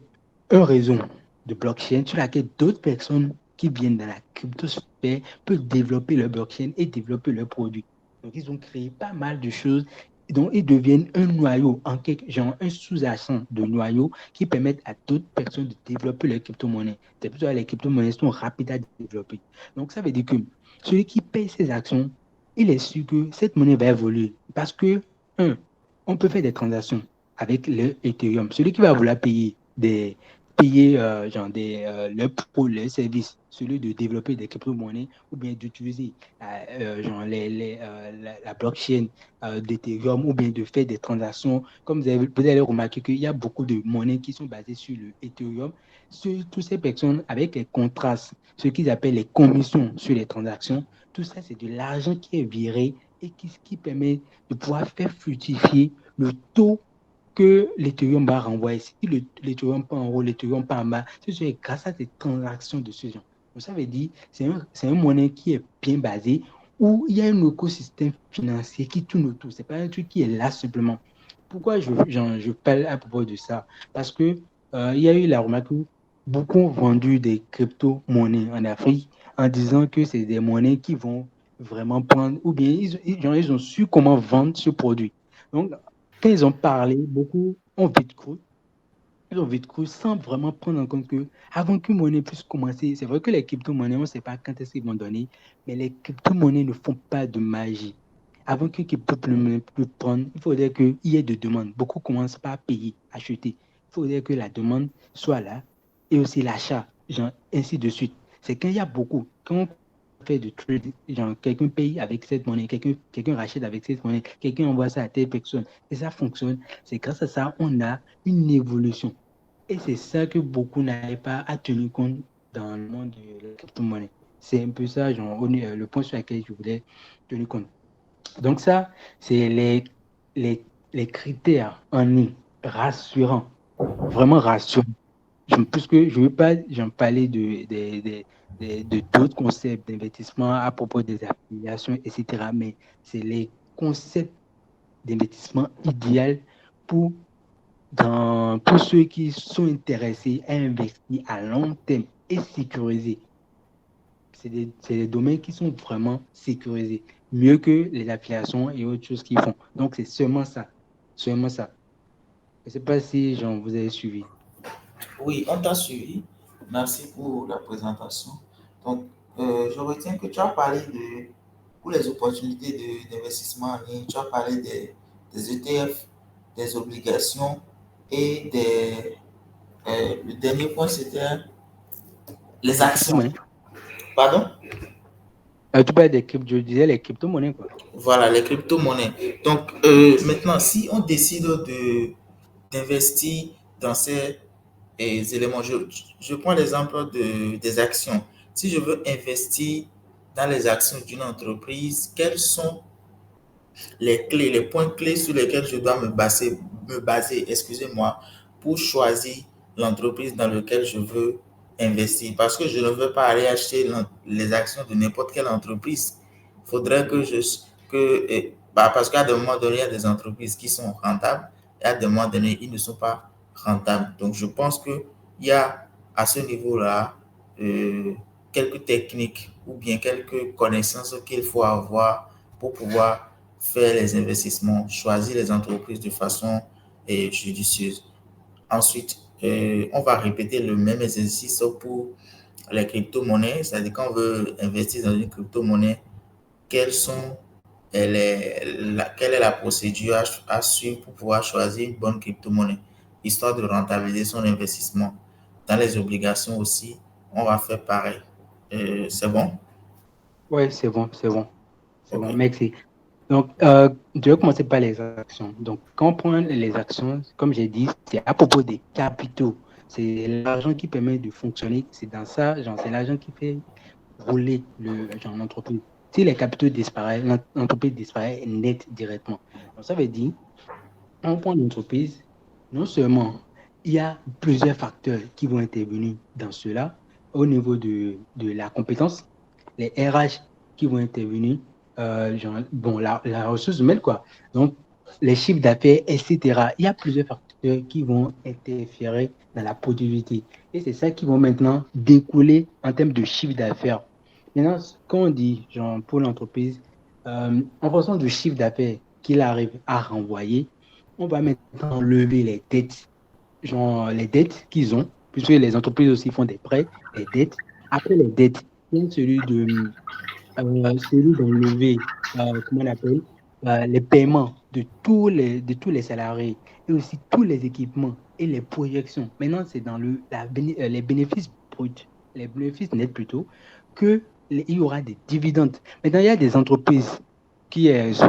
un réseau de blockchain sur laquelle d'autres personnes qui viennent dans la cryptosphère peuvent développer leur blockchain et développer leurs produits. Donc, ils ont créé pas mal de choses. Donc, ils deviennent un noyau, genre un sous-jacent de noyau qui permettent à d'autres personnes de développer leurs crypto-monnaies. C'est pour ça que les crypto-monnaies sont rapides à développer. Donc, ça veut dire que celui qui paye ses actions, il est sûr que cette monnaie va évoluer. Parce que, on peut faire des transactions avec le Ethereum. Celui qui va vouloir payer pour le service, celui de développer des crypto-monnaies ou bien d'utiliser la blockchain d'Ethereum ou bien de faire des transactions. Comme vous allez remarquer qu'il y a beaucoup de monnaies qui sont basées sur le Ethereum. Toutes ces personnes avec les contrastes, ce qu'ils appellent les commissions sur les transactions, tout ça, c'est de l'argent qui est viré et qui permet de pouvoir faire fructifier le taux que l'Ethereum va renvoyer. Si l'Ethereum pas en haut, l'Ethereum pas en bas, c'est grâce à ces transactions de ce genre. Donc, ça veut dire que c'est un monnaie qui est bien basé, où il y a un écosystème financier qui tourne autour. Ce n'est pas un truc qui est là simplement. Pourquoi je parle à propos de ça? Parce que il y a eu la remarque où beaucoup ont vendu des crypto-monnaies en Afrique en disant que c'est des monnaies qui vont vraiment prendre, ou bien ils ont su comment vendre ce produit. Donc, quand ils ont parlé, beaucoup ont vite cru. Ils ont vite cru sans vraiment prendre en compte que avant qu'une monnaie puisse commencer, c'est vrai que les crypto-monnaies, on ne sait pas quand est-ce qu'ils vont donner, mais les crypto-monnaies ne font pas de magie. Avant qu'une crypto-monnaie puisse prendre, il faudrait qu'il y ait de demandes. Beaucoup commencent par payer, acheter. Il faudrait que la demande soit là et aussi l'achat, genre, ainsi de suite. C'est quand il y a beaucoup, quand on fait de trade, genre quelqu'un paye avec cette monnaie, quelqu'un rachète avec cette monnaie, quelqu'un envoie ça à telle personne et ça fonctionne. C'est grâce à ça on a une évolution. Et c'est ça que beaucoup n'arrivent pas à tenir compte dans le monde de la crypto-monnaie. C'est un peu ça, genre, le point sur lequel je voulais tenir compte. Donc ça, c'est les critères en ligne rassurants, vraiment rassurants. Puisque je ne veux pas j'en parler de d'autres concepts d'investissement à propos des affiliations, etc. Mais c'est les concepts d'investissement idéal pour, pour ceux qui sont intéressés à investir à long terme et sécuriser. C'est des domaines qui sont vraiment sécurisés, mieux que les affiliations et autres choses qu'ils font. Donc, c'est seulement ça. Seulement ça. Je ne sais pas si vous avez suivi. Oui, on t'a suivi. Merci pour la présentation. Donc, je retiens que tu as parlé de pour les opportunités d'investissement en ligne, tu as parlé des ETF, des obligations et le dernier point, c'était les actions. Pardon? Tu parles je disais les crypto-monnaies, quoi. Voilà, les crypto-monnaies. Donc, maintenant, si on décide d'investir dans ces éléments, je prends l'exemple des actions. Si je veux investir dans les actions d'une entreprise, quels sont les clés, les points clés sur lesquels je dois me baser, excusez-moi, pour choisir l'entreprise dans laquelle je veux investir. Parce que je ne veux pas aller acheter les actions de n'importe quelle entreprise. Il faudrait parce qu'à des moments donné, il y a des entreprises qui sont rentables et à des moments donné, ils ne sont pas rentables. Donc, je pense qu'il y a à ce niveau-là quelques techniques ou bien quelques connaissances qu'il faut avoir pour pouvoir faire les investissements, choisir les entreprises de façon judicieuse. Ensuite, on va répéter le même exercice pour les crypto-monnaies, c'est-à-dire quand on veut investir dans une crypto-monnaie, quelles sont quelle est la procédure à suivre pour pouvoir choisir une bonne crypto-monnaie, histoire de rentabiliser son investissement. Dans les obligations aussi, on va faire pareil. C'est bon? Oui, c'est bon, c'est bon. C'est bon, Ok. merci. Donc, je vais commencer par les actions. Donc, quand on prend les actions, comme j'ai dit, c'est à propos des capitaux. C'est l'argent qui permet de fonctionner. C'est dans ça, genre, c'est l'argent qui fait rouler l'entreprise. Si les capitaux disparaissent, l'entreprise disparaît net directement. Donc, ça veut dire, on prend l'entreprise, non seulement il y a plusieurs facteurs qui vont intervenir dans cela, au niveau de la compétence, les RH qui vont intervenir, la ressource humaine, quoi. Donc, les chiffres d'affaires, etc. Il y a plusieurs facteurs qui vont interférer dans la productivité. Et c'est ça qui vont maintenant découler en termes de chiffre d'affaires. Maintenant, quand on dit, genre, pour l'entreprise, en fonction du chiffre d'affaires qu'il arrive à renvoyer, on va maintenant lever les dettes, genre les dettes qu'ils ont, puisque les entreprises aussi font des prêts, les dettes. Après les dettes, il y a celui d'enlever, comment on appelle, les paiements de tous les salariés et aussi tous les équipements et les projections. Maintenant, c'est dans les bénéfices bruts, les bénéfices nets plutôt, il y aura des dividendes. Maintenant, il y a des entreprises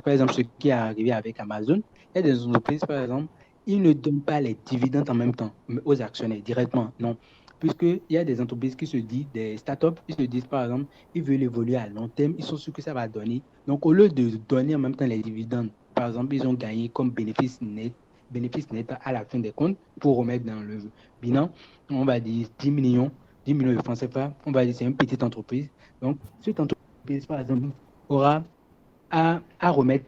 par exemple, ce qui est arrivé avec Amazon, il y a des entreprises, par exemple, ils ne donnent pas les dividendes en même temps aux actionnaires directement, non. Puisqu'il y a des entreprises qui se disent, des startups, ils se disent, par exemple, ils veulent évoluer à long terme, ils sont sûrs que ça va donner. Donc, au lieu de donner en même temps les dividendes, par exemple, ils ont gagné comme bénéfice net à la fin des comptes pour remettre dans le bilan, on va dire 10 millions de francs CFA, on va dire c'est une petite entreprise. Donc, cette entreprise, par exemple, aura à remettre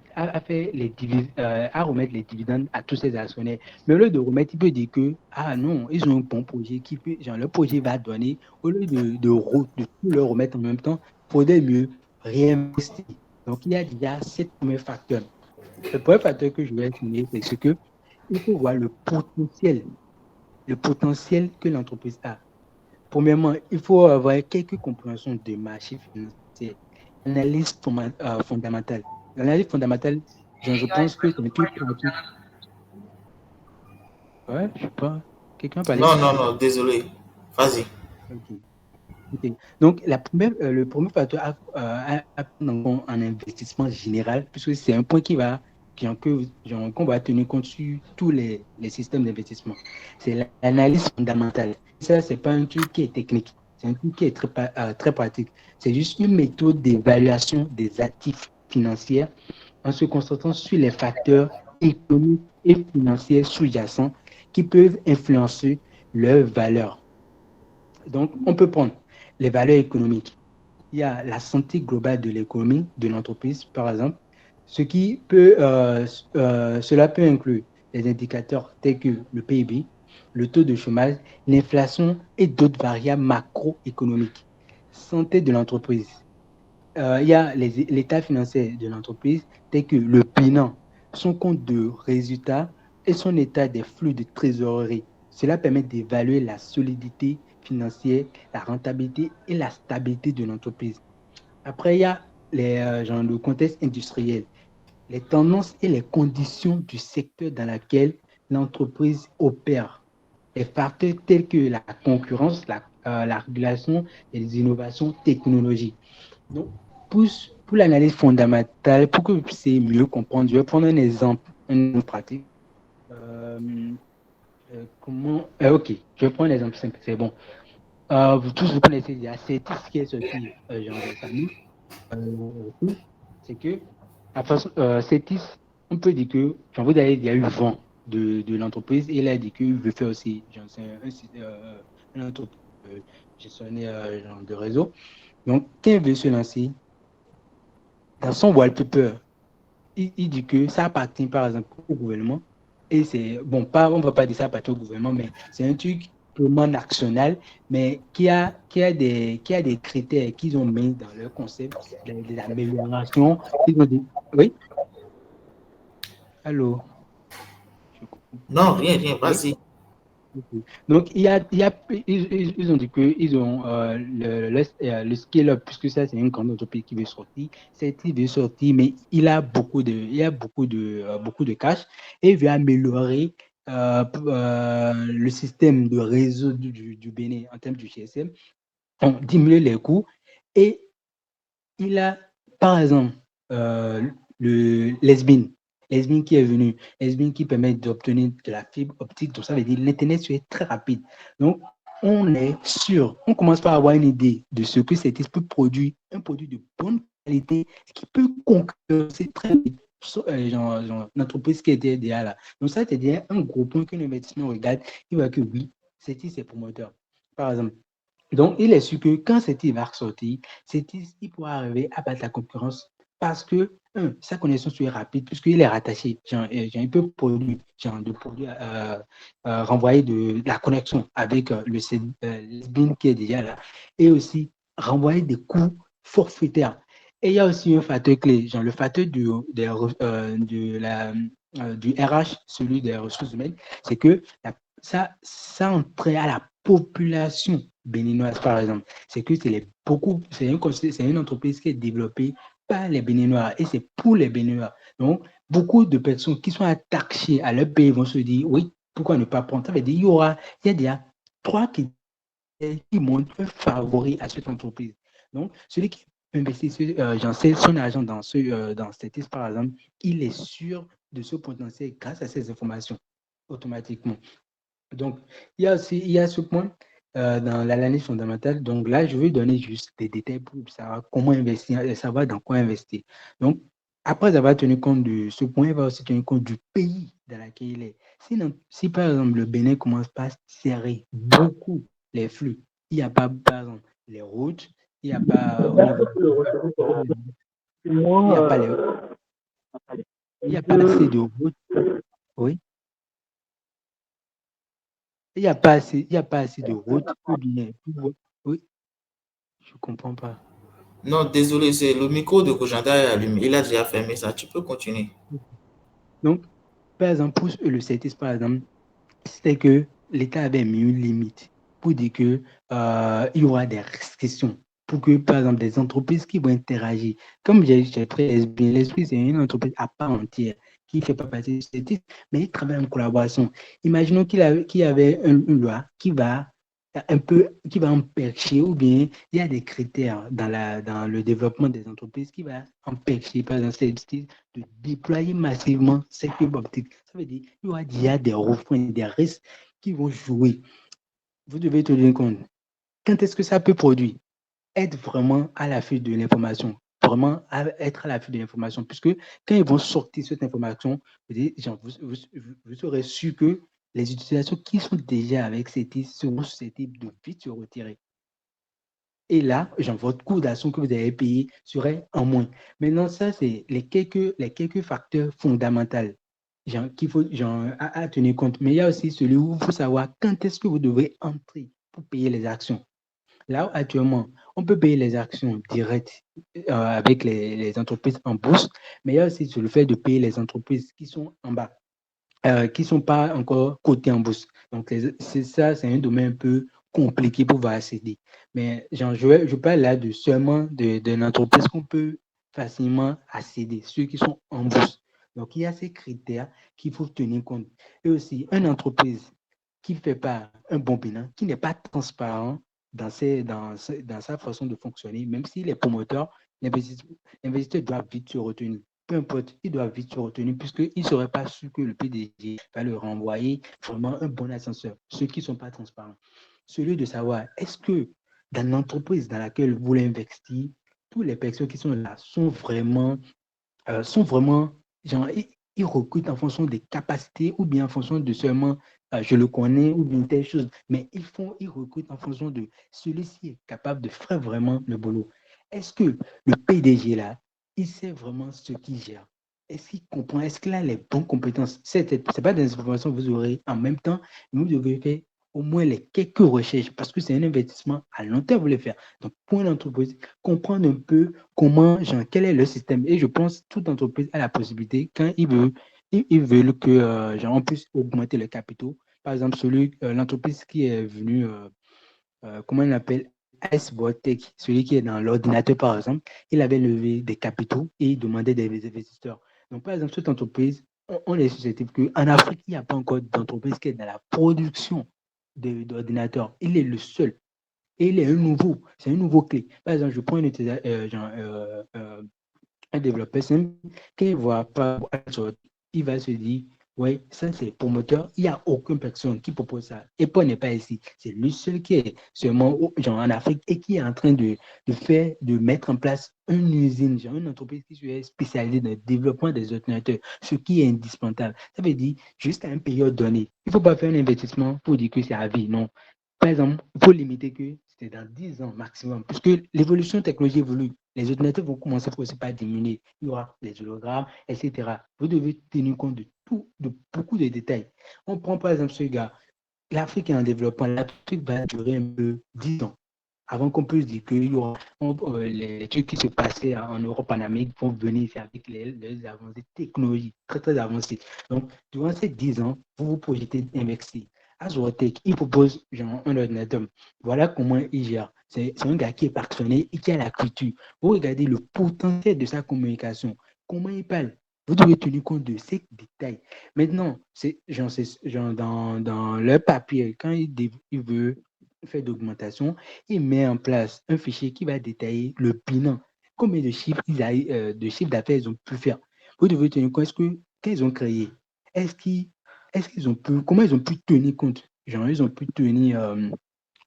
les dividendes à tous ces actionnaires. Mais au lieu de remettre, il peut dire que, ah non, ils ont un bon projet, genre, le projet va donner, au lieu de tout leur remettre en même temps, il faudrait mieux réinvestir. Donc, il y a déjà 7 premiers facteurs. Le premier facteur que je vais souligner, c'est ce que il faut voir le potentiel que l'entreprise a. Premièrement, il faut avoir quelques compréhensions de marché financier. Analyse fondamentale. L'analyse fondamentale, je pense que c'est un truc pratique. Ouais, je sais pas. Quelqu'un parlait? Non, non, non, désolé. Vas-y. Ok. Ok. Donc, le premier facteur à prendre en compte en investissement général, puisque c'est un point qu'on va tenir compte sur tous les systèmes d'investissement, c'est l'analyse fondamentale. Ça, c'est pas un truc qui est technique, c'est un truc qui est très pratique. C'est juste une méthode d'évaluation des actifs financiers en se concentrant sur les facteurs économiques et financiers sous-jacents qui peuvent influencer leur valeur. Donc, on peut prendre les valeurs économiques. Il y a la santé globale de l'économie de l'entreprise, par exemple, cela peut inclure les indicateurs tels que le PIB, le taux de chômage, l'inflation et d'autres variables macroéconomiques. Santé de l'entreprise. Il y a l'état financier de l'entreprise tel que le bilan, son compte de résultats et son état des flux de trésorerie. Cela permet d'évaluer la solidité financière, la rentabilité et la stabilité de l'entreprise. Après, il y a le contexte industriel, les tendances et les conditions du secteur dans lequel l'entreprise opère. Les facteurs tels que la concurrence, la régulation et les innovations technologiques. Donc, pour l'analyse fondamentale, pour que vous puissiez mieux comprendre, je vais prendre un exemple pratique. Ok, je vais prendre un exemple simple, c'est bon. Vous tous vous connaissez déjà Cetis qui est sorti genre récemment. C'est que à façon, Cetis, on peut dire que vous avez il y a eu vent de l'entreprise et il a dit qu'il veut faire aussi un entreprise gestionnaire genre de réseau. Donc, quand il veut se lancer, dans son wallpaper, il dit que ça appartient par exemple au gouvernement. Et c'est, bon, on ne va pas dire ça appartient au gouvernement, mais c'est un truc purement national, mais qui a des critères qu'ils ont mis dans leur concept, des améliorations. Ils ont dit, oui, allô, je coupe. Non, rien, Oui. vas-y. Donc, ils ont dit qu'ils ont le scale-up, puisque ça, c'est une grande entreprise qui veut sortir. Il veut sortir, mais beaucoup de cash et il veut améliorer le système de réseau du Bénin en termes du GSM, diminuer les coûts. Et il a, par exemple, le Lesbin qui est venu, Lesbin qui permet d'obtenir de la fibre optique, donc ça veut dire l'Internet est très rapide. Donc, on est sûr, on commence par avoir une idée de ce que cet esprit produit, un produit de bonne qualité qui peut concurrencer très vite l'entreprise qui était déjà là. Donc, ça, c'est-à-dire un gros point qu'un investissement regarde, il voit que oui, c'est promoteur. Par exemple, donc, il est sûr que quand Ceti va ressortir, Ceti, il pourra arriver à battre la concurrence parce que, sa connaissance est rapide, puisqu'il est rattaché. Il peut produire, renvoyer de la connexion avec le SBIN qui est déjà là, et aussi renvoyer des coûts forfaitaires. Et il y a aussi un facteur clé, le facteur du RH, celui des ressources humaines, c'est que ça entrait à la population béninoise, par exemple. C'est que c'est une entreprise qui est développée par les Béninois et c'est pour les Béninois. Donc, beaucoup de personnes qui sont attachées à leur pays vont se dire, oui, pourquoi ne pas prendre? Ça veut dire, il y a déjà 3 qui montrent un favori à cette entreprise. Donc, celui qui investit son argent dans cette par exemple, il est sûr de ce potentiel grâce à ces informations automatiquement. Donc, il y a ce point dans l'analyse fondamentale. Donc là, je vais donner juste des détails pour savoir comment investir et savoir dans quoi investir. Donc, après avoir tenu compte de ce point, il va aussi tenir compte du pays dans lequel il est. Si par exemple, le Bénin commence par serrer beaucoup les flux, il n'y a pas, par exemple, les routes, il n'y a pas au niveau il n'y a pas il n'y a pas assez de routes, oui. Il n'y a pas assez de routes ou bien, oui, je ne comprends pas. Non, désolé, c'est le micro de Kojanda est allumé. Il a déjà fermé ça. Tu peux continuer. Donc, par exemple, pour le CETIS, par exemple, c'était que l'État avait mis une limite pour dire que il y aura des restrictions pour que, par exemple, des entreprises qui vont interagir, comme j'ai pris SB, l'esprit, c'est une entreprise à part entière qui ne fait pas partie du CETIS, mais il travaille en collaboration. Imaginons qu'il y avait une loi qui va empêcher, ou bien il y a des critères dans le développement des entreprises qui va empêcher, par exemple, de déployer massivement ces fibres optiques. Ça veut dire qu'il y aura déjà des refrains, des risques qui vont jouer. Vous devez tenir compte. Quand est-ce que ça peut produire? Être vraiment à l'affût de l'information. Vraiment être à l'affût de l'information. Puisque quand ils vont sortir cette information, vous serez sûr que les utilisations qui sont déjà avec ces types seront susceptibles de vite se retirer. Et là, votre coût d'action que vous avez payé serait en moins. Maintenant, ça, c'est les quelques facteurs fondamentaux qu'il faut à tenir compte. Mais il y a aussi celui où il faut savoir quand est-ce que vous devez entrer pour payer les actions. Là, actuellement, on peut payer les actions directes avec les entreprises en bourse, mais il y a aussi le fait de payer les entreprises qui sont en bas, qui ne sont pas encore cotées en bourse. Donc, c'est un domaine un peu compliqué pour pouvoir accéder. Mais je parle là seulement d'une entreprise qu'on peut facilement accéder, ceux qui sont en bourse. Donc, il y a ces critères qu'il faut tenir compte. Et aussi, une entreprise qui ne fait pas un bon bilan, qui n'est pas transparent dans sa façon de fonctionner, même s'il est promoteur, l'investisseur doit vite se retenir. Peu importe, il doit vite se retenir puisqu'il ne serait pas sûr que le PDG va le renvoyer vraiment un bon ascenseur, ceux qui ne sont pas transparents. Celui de savoir, est-ce que dans l'entreprise dans laquelle vous voulez investir, toutes les personnes qui sont là sont vraiment genre, ils recrutent en fonction des capacités ou bien en fonction de seulement je le connais ou bien telle chose, mais ils recrutent en fonction de celui-ci est capable de faire vraiment le boulot. Est-ce que le PDG là, il sait vraiment ce qu'il gère? Est-ce qu'il comprend? Est-ce qu'il a les bonnes compétences? C'est pas des informations que vous aurez en même temps, mais vous devez faire au moins les quelques recherches, parce que c'est un investissement à long terme, vous le faire. Donc, pour une entreprise, comprendre un peu comment, genre, quel est le système. Et je pense que toute entreprise a la possibilité, quand ils veulent que, genre, on puisse augmenter le capitaux. Par exemple, l'entreprise qui est venue, comment on appelle, Icebotech, celui qui est dans l'ordinateur, par exemple, il avait levé des capitaux et il demandait des investisseurs. Donc, par exemple, cette entreprise, on est susceptible qu'en Afrique, il n'y a pas encore d'entreprise qui est dans la production d'ordinateurs. Il est le seul. Et il est c'est un nouveau clé. Par exemple, je prends un développeur simple qui ne voit pas, il va se dire, oui, ça c'est promoteur, il n'y a aucune personne qui propose ça. Et Paul n'est pas ici. C'est lui seul qui est seulement genre, en Afrique et qui est en train de mettre en place une usine, genre une entreprise qui est spécialisée dans le développement des ordinateurs, ce qui est indispensable. Ça veut dire, juste à une période donnée, il ne faut pas faire un investissement pour dire que c'est à vie, non. Par exemple, il faut limiter que c'est dans 10 ans maximum, puisque l'évolution technologique évolue. Les ordinateurs vont commencer aussi par diminuer. Il y aura des hologrammes, etc. Vous devez tenir compte de beaucoup de détails. On prend par exemple ce gars. L'Afrique est en développement. L'Afrique va durer un peu 10 ans avant qu'on puisse dire qu'il y aura les trucs qui se passaient en Europe, en Amérique, vont venir ici avec les avancées technologiques très, très avancées. Donc, durant ces 10 ans, vous vous projetez d'investir. Azotech, il propose genre, un ordinateur. Voilà comment il gère. C'est un gars qui est passionné et qui a la culture. Vous regardez le potentiel de sa communication. Comment il parle. Vous devez tenir compte de ces détails. Maintenant, c'est genre dans leur papier, quand il veut faire d'augmentation, il met en place un fichier qui va détailler le bilan. Combien de chiffres d'affaires ils ont pu faire. Vous devez tenir compte, qu'ils ont créé, est-ce qu'ils comment ils ont pu tenir compte, genre ils ont pu tenir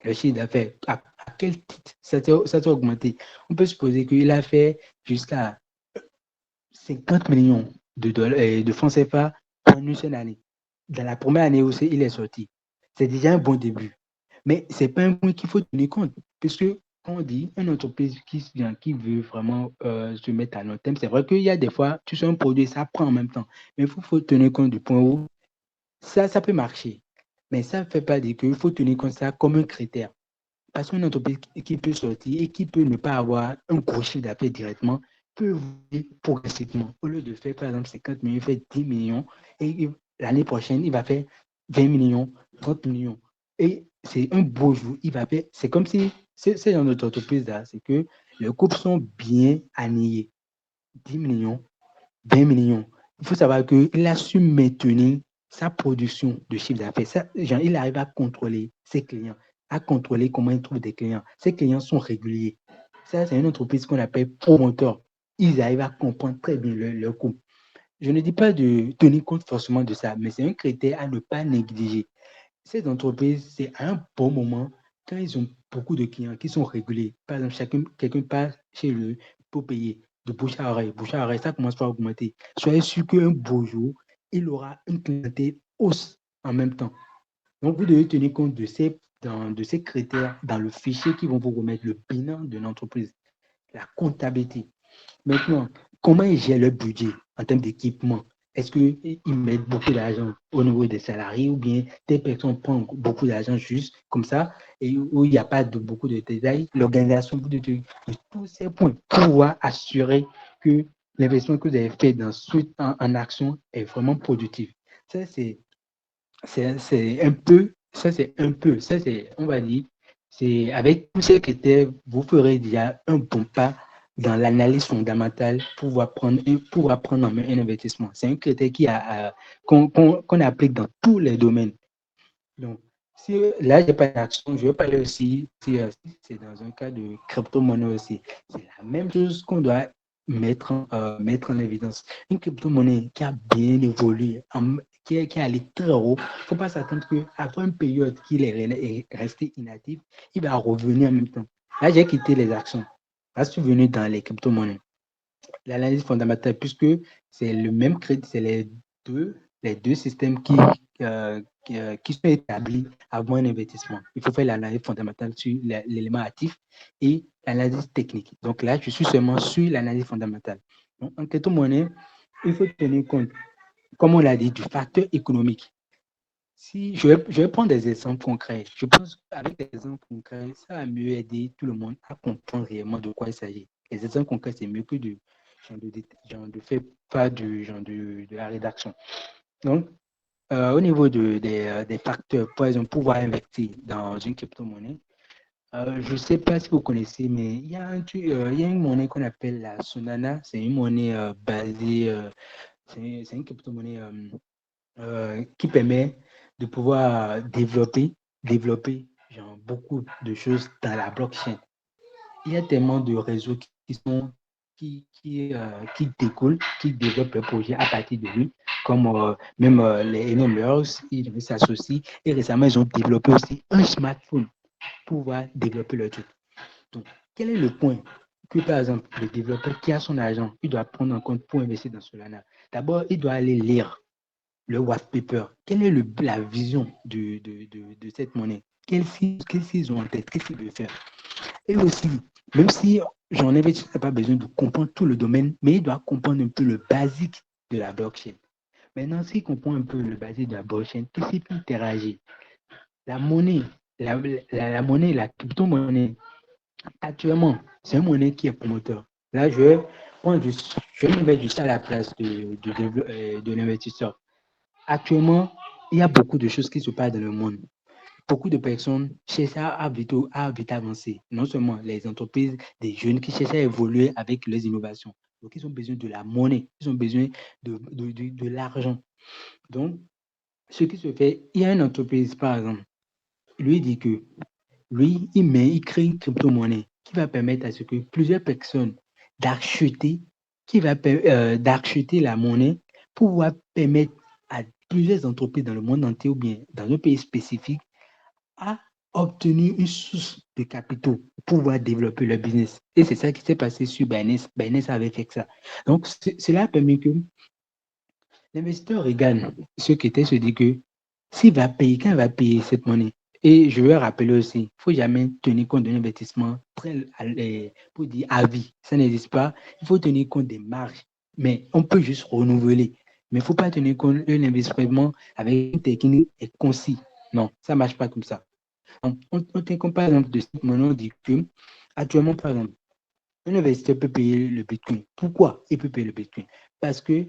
le chiffre d'affaires, à quel titre ça s'est augmenté. On peut supposer qu'il a fait jusqu'à 50 millions de francs CFA en une seule année. Dans la première année où il est sorti. C'est déjà un bon début. Mais ce n'est pas un point qu'il faut tenir compte. Puisque, quand on dit une entreprise qui veut vraiment se mettre à long terme, c'est vrai qu'il y a des fois, tu sais, un produit, ça prend en même temps. Mais il faut tenir compte du point où ça peut marcher. Mais ça ne fait pas dire qu'il faut tenir compte de ça comme un critère. Parce qu'une entreprise qui peut sortir et qui peut ne pas avoir un gros chiffre d'affaires directement peut évoluer progressivement. Au lieu de faire, par exemple, 50 millions, il fait 10 millions et l'année prochaine, il va faire 20 millions, 30 millions. Et c'est un beau jour. C'est comme si, c'est dans notre entreprise-là, c'est que les coupes sont bien alignés. 10 millions, 20 millions. Il faut savoir qu'il a su maintenir sa production de chiffre d'affaires. Il arrive à contrôler ses clients, à contrôler comment il trouve des clients. Ses clients sont réguliers. Ça, c'est une entreprise qu'on appelle promoteur. Ils arrivent à comprendre très bien leur coût. Je ne dis pas de tenir compte forcément de ça, mais c'est un critère à ne pas négliger. Ces entreprises, c'est à un bon moment quand ils ont beaucoup de clients qui sont réguliers. Par exemple, quelqu'un passe chez eux pour payer de bouche à oreille. Bouche à oreille, ça commence par augmenter. Soyez sûr qu'un beau jour, il aura une clientèle hausse en même temps. Donc, vous devez tenir compte de ces critères dans le fichier qui vont vous remettre le bilan de l'entreprise, la comptabilité. Maintenant, comment ils gèrent leur budget en termes d'équipement? Est-ce qu'ils mettent beaucoup d'argent au niveau des salariés ou bien des personnes prennent beaucoup d'argent juste comme ça et où il n'y a pas beaucoup de détails? L'organisation de tous ces points pour pouvoir assurer que l'investissement que vous avez fait en action est vraiment productif. Ça, on va dire, c'est avec tous ces critères, vous ferez déjà un bon pas dans l'analyse fondamentale pour apprendre en main un investissement. C'est un critère qu'on applique dans tous les domaines. Donc, si là, je n'ai pas d'action, je vais parler aussi, si c'est dans un cas de crypto-monnaie aussi, c'est la même chose qu'on doit mettre en évidence. Une crypto-monnaie qui a bien évolué, qui est allé très haut, il ne faut pas s'attendre qu'après une période qu'il est resté inactif, il va revenir en même temps. Là, j'ai quitté les actions. Là, je suis venu dans les crypto-monnaies. L'analyse fondamentale, puisque c'est le même crédit, c'est les deux systèmes qui sont établis avant un investissement. Il faut faire l'analyse fondamentale sur l'élément actif et l'analyse technique. Donc là, je suis seulement sur l'analyse fondamentale. Donc, en crypto-monnaie, il faut tenir compte, comme on l'a dit, du facteur économique. Si je vais prendre des exemples concrets, je pense qu'avec des exemples concrets, ça va mieux aider tout le monde à comprendre réellement de quoi il s'agit. Les exemples concrets, c'est mieux que de faire pas du genre de la rédaction. Donc, au niveau des facteurs, par exemple, pouvoir investir dans une crypto-monnaie, je ne sais pas si vous connaissez, mais il y a une monnaie qu'on appelle la Solana. C'est une monnaie basée, c'est une crypto-monnaie qui permet de pouvoir développer genre, beaucoup de choses dans la blockchain. Il y a tellement de réseaux qui découlent, qui développent le projet à partir de lui, comme même les Enomers, ils s'associent et récemment ils ont développé aussi un smartphone pour pouvoir développer le truc. Donc, quel est le point que, par exemple, le développeur qui a son argent, il doit prendre en compte pour investir dans Solana? D'abord, il doit aller lire le white paper. Quelle est la vision de cette monnaie? Qu'est-ce qu'ils ont en tête? Qu'est-ce qu'ils veulent faire? Et aussi, même si j'en investisseur n'a pas besoin de comprendre tout le domaine, mais il doit comprendre un peu le basique de la blockchain. Maintenant, s'il comprend un peu le basique de la blockchain, qu'est-ce qu'il peut interagir? La monnaie, monnaie, la crypto-monnaie, actuellement, c'est une monnaie qui est promoteur. Là, je vais me mettre juste à la place de l'investisseur. Actuellement, il y a beaucoup de choses qui se passent dans le monde. Beaucoup de personnes cherchent à vite avancer. Non seulement les entreprises, des jeunes qui cherchent à évoluer avec les innovations. Donc, ils ont besoin de la monnaie, ils ont besoin de l'argent. Donc, ce qui se fait, il y a une entreprise, par exemple, lui dit que lui, il crée une crypto-monnaie qui va permettre à ce que plusieurs personnes d'acheter, d'acheter la monnaie pour pouvoir permettre à plusieurs entreprises dans le monde entier ou bien dans un pays spécifique à obtenir une source de capitaux pour pouvoir développer leur business. Et c'est ça qui s'est passé sur Binance. Binance avait fait ça. Donc, cela a permis que l'investisseur regarde ce qui était se dit que s'il va payer, quand il va payer cette monnaie. Et je veux rappeler aussi, il ne faut jamais tenir compte d'un investissement pour dire à vie. Ça n'existe pas. Il faut tenir compte des marges. Mais on peut juste renouveler. Mais il ne faut pas tenir compte d'un investissement avec une technique et concis. Non, ça ne marche pas comme ça. On tient compte par exemple de cette monnaie, on dit que actuellement, par exemple, un investisseur peut payer le Bitcoin. Pourquoi il peut payer le Bitcoin? Parce que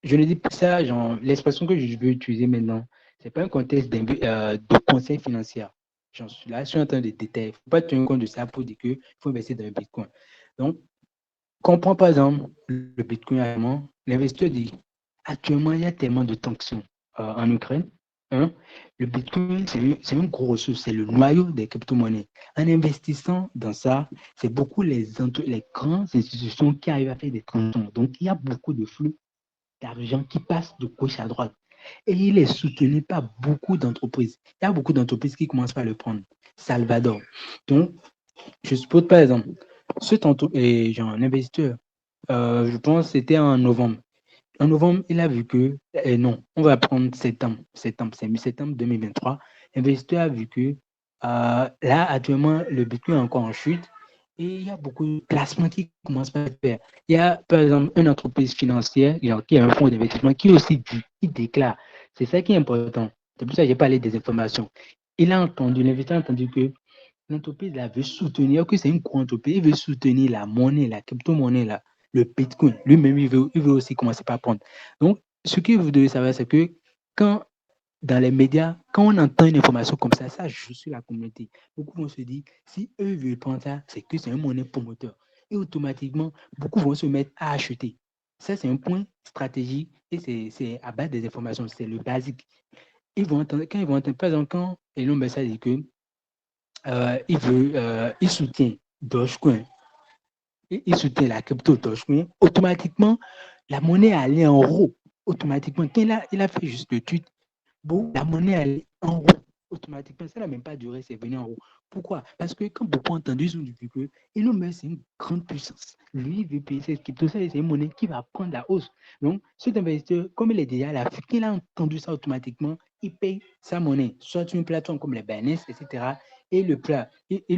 je ne dis pas ça, genre, l'expression que je veux utiliser maintenant, ce n'est pas un contexte de conseil financier. Là, je suis en train de détailler. Il ne faut pas tenir compte de ça pour dire qu'il faut investir dans le Bitcoin. Donc, comprends par exemple le Bitcoin actuellement, l'investisseur dit actuellement, il y a tellement de tensions en Ukraine. Hein? Le Bitcoin, c'est une grosse ressource, c'est le noyau des crypto-monnaies. En investissant dans ça, c'est beaucoup les grandes institutions qui arrivent à faire des transactions. Donc, il y a beaucoup de flux d'argent qui passe de gauche à droite. Et il est soutenu par beaucoup d'entreprises. Il y a beaucoup d'entreprises qui commencent par le prendre. Salvador. Donc, je suppose par exemple, genre, un investisseur, je pense que c'était en novembre. En novembre, il a vu que, non, on va prendre septembre, c'est mi-septembre 2023. L'investisseur a vu que là, actuellement, le Bitcoin est encore en chute et il y a beaucoup de placements qui commencent à faire. Il y a, par exemple, une entreprise financière qui a un fonds d'investissement qui aussi dit, qui déclare. C'est ça qui est important. C'est pour ça que j'ai parlé des informations. L'investisseur a entendu que l'entreprise là veut soutenir, que c'est une grande entreprise, il veut soutenir la monnaie, la crypto-monnaie là, le Bitcoin. Lui-même, il veut aussi commencer par prendre. Donc, ce que vous devez savoir, c'est que quand dans les médias, quand on entend une information comme ça joue sur la communauté. Beaucoup vont se dire, si eux veulent prendre ça, c'est que c'est un monnaie promoteur. Et automatiquement, beaucoup vont se mettre à acheter. Ça, c'est un point stratégique et c'est à base des informations, c'est le basique. Quand ils vont entendre, par exemple, quand Elon Musk dit que il soutient Dogecoin, il soutient la crypto Dogecoin, automatiquement, la monnaie allait en haut. Automatiquement, quand il a fait juste le tweet, bon, la monnaie allait en haut. Automatiquement, ça n'a même pas duré, c'est venu en haut. Pourquoi? Parce que quand beaucoup ont entendu, ils ont dit que Elon Musk, c'est une grande puissance. Lui, il veut payer cette crypto, ça, c'est une monnaie qui va prendre la hausse. Donc, cet investisseur, comme il est déjà là, quand il a entendu ça automatiquement, il paye sa monnaie, soit sur une plateforme comme les Binance, etc. Et il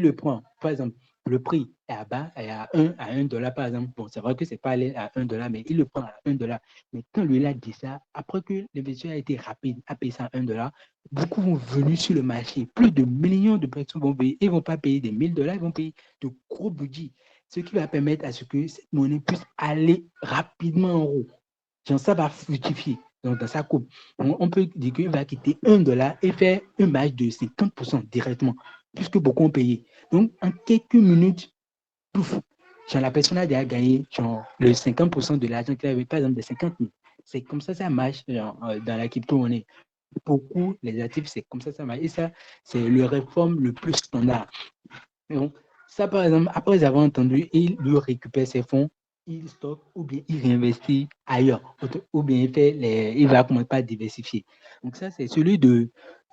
le prend. Par exemple, le prix est à bas, est à $1 par exemple. Bon, c'est vrai que c'est pas allé à $1, mais il le prend à $1. Mais quand lui a dit ça, après que l'investisseur a été rapide, a payé ça à $1, beaucoup vont venir sur le marché. Plus de millions de personnes vont payer. Ils ne vont pas payer des $1000, ils vont payer de gros budgets. Ce qui va permettre à ce que cette monnaie puisse aller rapidement en haut. Genre, ça va fructifier. Donc, dans sa coupe, on peut dire qu'il va quitter $1 et faire un marge de 50% directement, puisque beaucoup ont payé. Donc, en quelques minutes, pouf, genre, la personne a déjà gagné genre, le 50% de l'argent qu'elle avait, par exemple, de 50 000. C'est comme ça marche genre, dans la crypto-monnaie. Beaucoup, les actifs, c'est comme ça marche. Et ça, c'est le réforme le plus standard. Donc, ça, par exemple, après avoir entendu, il lui récupère ses fonds, il stocke ou bien il réinvestit ailleurs, ou bien il va commencer par diversifier. Donc, ça, c'est celui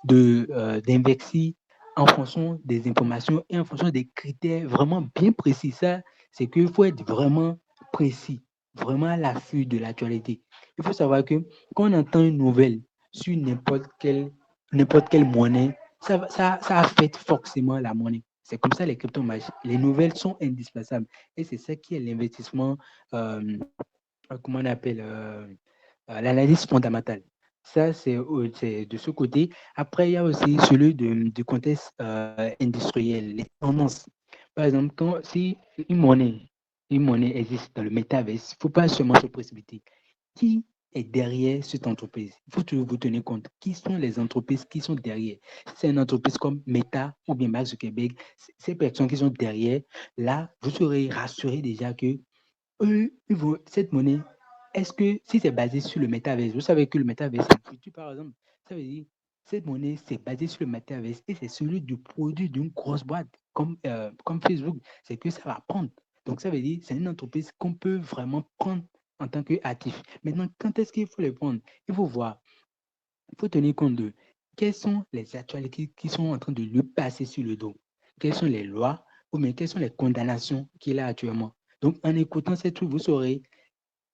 d'investir en fonction des informations et en fonction des critères vraiment bien précis. Ça, c'est qu'il faut être vraiment précis, vraiment à l'affût de l'actualité. Il faut savoir que quand on entend une nouvelle sur n'importe quelle monnaie, ça affecte forcément la monnaie. C'est comme ça les cryptos marchent. Les nouvelles sont indispensables. Et c'est ça qui est l'investissement, comment on appelle, l'analyse fondamentale. Ça, c'est de ce côté. Après, il y a aussi celui du contexte industriel, les tendances. Par exemple, si une monnaie existe dans le métaverse, il ne faut pas seulement se précipiter. Qui est derrière cette entreprise? Il faut toujours vous tenir compte. Qui sont les entreprises qui sont derrière? Si c'est une entreprise comme Meta ou bien Mark Zuckerberg, ces personnes qui sont derrière, là, vous serez rassuré déjà que eux, cette monnaie, est-ce que si c'est basé sur le métaverse, vous savez que le métaverse, c'est le futur par exemple, ça veut dire cette monnaie, c'est basé sur le métaverse et c'est celui du produit d'une grosse boîte comme Facebook, c'est que ça va prendre. Donc ça veut dire c'est une entreprise qu'on peut vraiment prendre en tant qu'actif. Maintenant, quand est-ce qu'il faut les prendre? Il faut voir, il faut tenir compte de quelles sont les actualités qui sont en train de lui passer sur le dos. Quelles sont les lois ou bien quelles sont les condamnations qu'il a actuellement. Donc, en écoutant ces trucs, vous saurez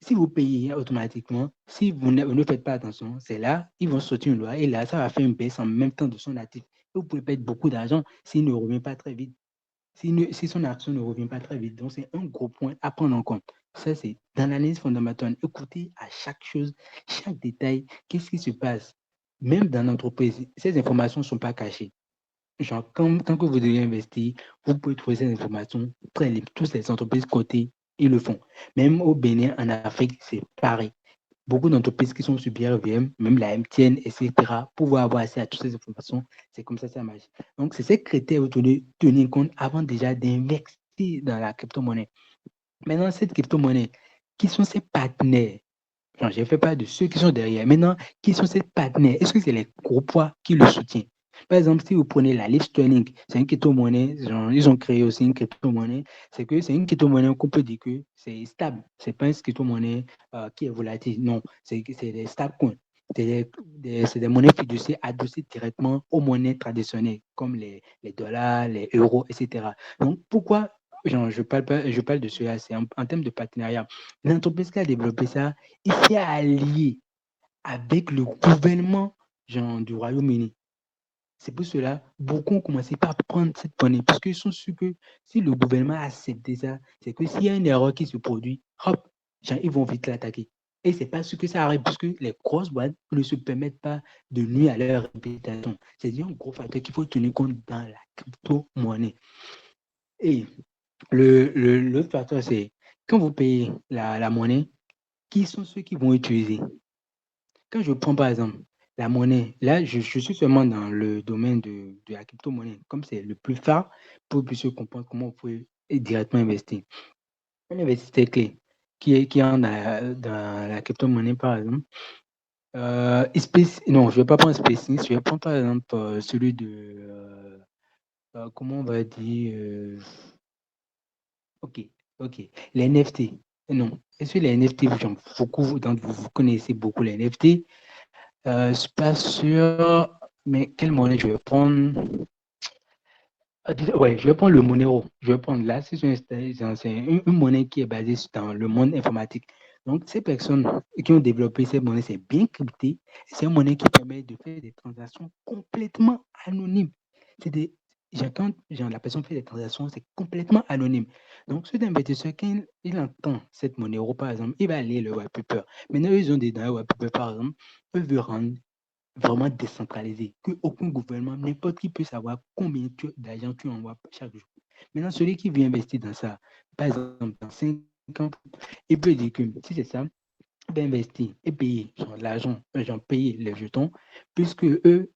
si vous payez automatiquement, si vous ne faites pas attention, c'est là, ils vont sortir une loi et là, ça va faire une baisse en même temps de son actif. Et vous pouvez perdre beaucoup d'argent s'il ne revient pas très vite, si son action ne revient pas très vite. Donc, c'est un gros point à prendre en compte. Ça, c'est dans l'analyse fondamentale. Écoutez à chaque chose, chaque détail, qu'est-ce qui se passe. Même dans l'entreprise, ces informations ne sont pas cachées. Genre, tant que vous devez investir, vous pouvez trouver ces informations très libres. Toutes les entreprises cotées, ils le font. Même au Bénin, en Afrique, c'est pareil. Beaucoup d'entreprises qui sont sur BRVM, même la MTN, etc., pour pouvoir avoir accès à toutes ces informations, c'est comme ça marche. Donc, c'est ces critères que vous devez tenir compte avant déjà d'investir dans la crypto-monnaie. Maintenant, cette crypto-monnaie, qui sont ses partenaires? Genre, je ne fais pas de ceux qui sont derrière. Maintenant, qui sont ses partenaires? Est-ce que c'est les gros poids qui le soutiennent? Par exemple, si vous prenez la Leaf Sterling, c'est une crypto-monnaie, ils ont créé aussi une crypto-monnaie, c'est que c'est une crypto-monnaie qu'on peut dire que c'est stable. Ce n'est pas une crypto-monnaie qui est volatile. Non, c'est des stablecoins. C'est des monnaies fiduciaires adossées directement aux monnaies traditionnelles, comme les dollars, les euros, etc. Donc, pourquoi je parle de cela? C'est en termes de partenariat. L'entreprise qui a développé ça, il s'est allié avec le gouvernement du Royaume-Uni. C'est pour cela, beaucoup ont commencé par prendre cette monnaie parce qu'ils sont sûrs que si le gouvernement a accepté ça, c'est que s'il y a une erreur qui se produit, hop, ils vont vite l'attaquer. Et c'est pas sûr que ça arrive parce que les grosses boîtes ne se permettent pas de nuire à leur réputation. C'est un gros facteur qu'il faut tenir compte dans la crypto-monnaie. Et l'autre facteur, c'est quand vous payez la monnaie, qui sont ceux qui vont utiliser? Quand je prends par exemple la monnaie, là, je suis seulement dans le domaine de la crypto-monnaie, comme c'est le plus phare pour que vous puissiez comprendre comment vous pouvez directement investir. Un investisseur clé qui est dans la crypto-monnaie, par exemple, non, je ne vais pas prendre spécialiste, je vais prendre par exemple celui comment on va dire, ok, les NFT. Non, est-ce que les NFT, beaucoup d'entre vous, vous connaissez beaucoup les NFT? Je ne suis pas sûr, mais quelle monnaie je vais prendre? Ouais, je vais prendre le Monero. Je vais prendre là, c'est une monnaie qui est basée dans le monde informatique. Donc, ces personnes qui ont développé cette monnaie, c'est bien crypté. C'est une monnaie qui permet de faire des transactions complètement anonymes. quand la personne fait des transactions, c'est complètement anonyme. Donc, cet investisseur, quand il entend cette monnaie euro, par exemple, il va aller le white paper. Maintenant, ils ont des dans le white paper, par exemple, eux veulent rendre vraiment décentralisé, qu'aucun gouvernement, n'importe qui peut savoir combien d'argent tu envoies chaque jour. Maintenant, celui qui veut investir dans ça, par exemple, dans 5 ans, il peut dire que si c'est ça, il va investir et payer l'argent, payer les jetons, puisque eux,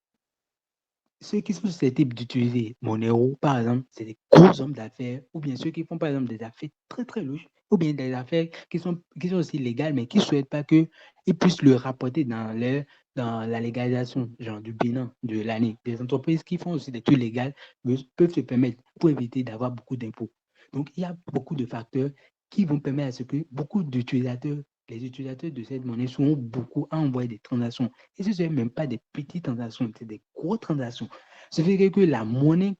ceux qui sont susceptibles d'utiliser Monero, par exemple, c'est des gros hommes d'affaires, ou bien ceux qui font, par exemple, des affaires très, très louches, ou bien des affaires qui sont aussi légales, mais qui ne souhaitent pas qu'ils puissent le rapporter dans la légalisation, genre du bilan de l'année. Des entreprises qui font aussi des trucs légaux peuvent se permettre pour éviter d'avoir beaucoup d'impôts. Donc, il y a beaucoup de facteurs qui vont permettre à ce que beaucoup d'utilisateurs, les utilisateurs de cette monnaie seront beaucoup à envoyer des transactions. Et ce ne sont même pas des petites transactions, c'est des grosses transactions. Ce qui fait que la monnaie,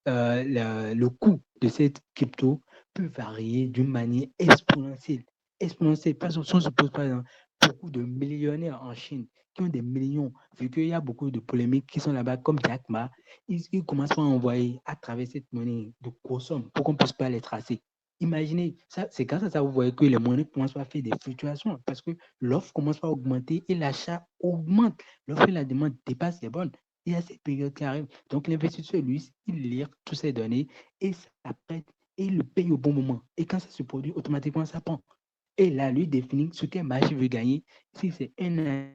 le coût de cette crypto peut varier d'une manière exponentielle. Exponentielle, parce qu'on se pose par exemple beaucoup de millionnaires en Chine qui ont des millions, vu qu'il y a beaucoup de polémiques qui sont là-bas, comme Jack Ma, ils commencent à envoyer à travers cette monnaie de grosses sommes pour qu'on ne puisse pas les tracer. Imaginez, c'est grâce à ça, vous voyez que les monnaies commencent à faire des fluctuations parce que l'offre commence à augmenter et l'achat augmente. L'offre et la demande dépassent les bonnes. Il y a cette période qui arrive. Donc, l'investisseur, lui, il lit toutes ces données et ça prête et il le paye au bon moment. Et quand ça se produit, automatiquement, ça prend. Et là, lui définit ce qu'un marché veut gagner. Si c'est un an,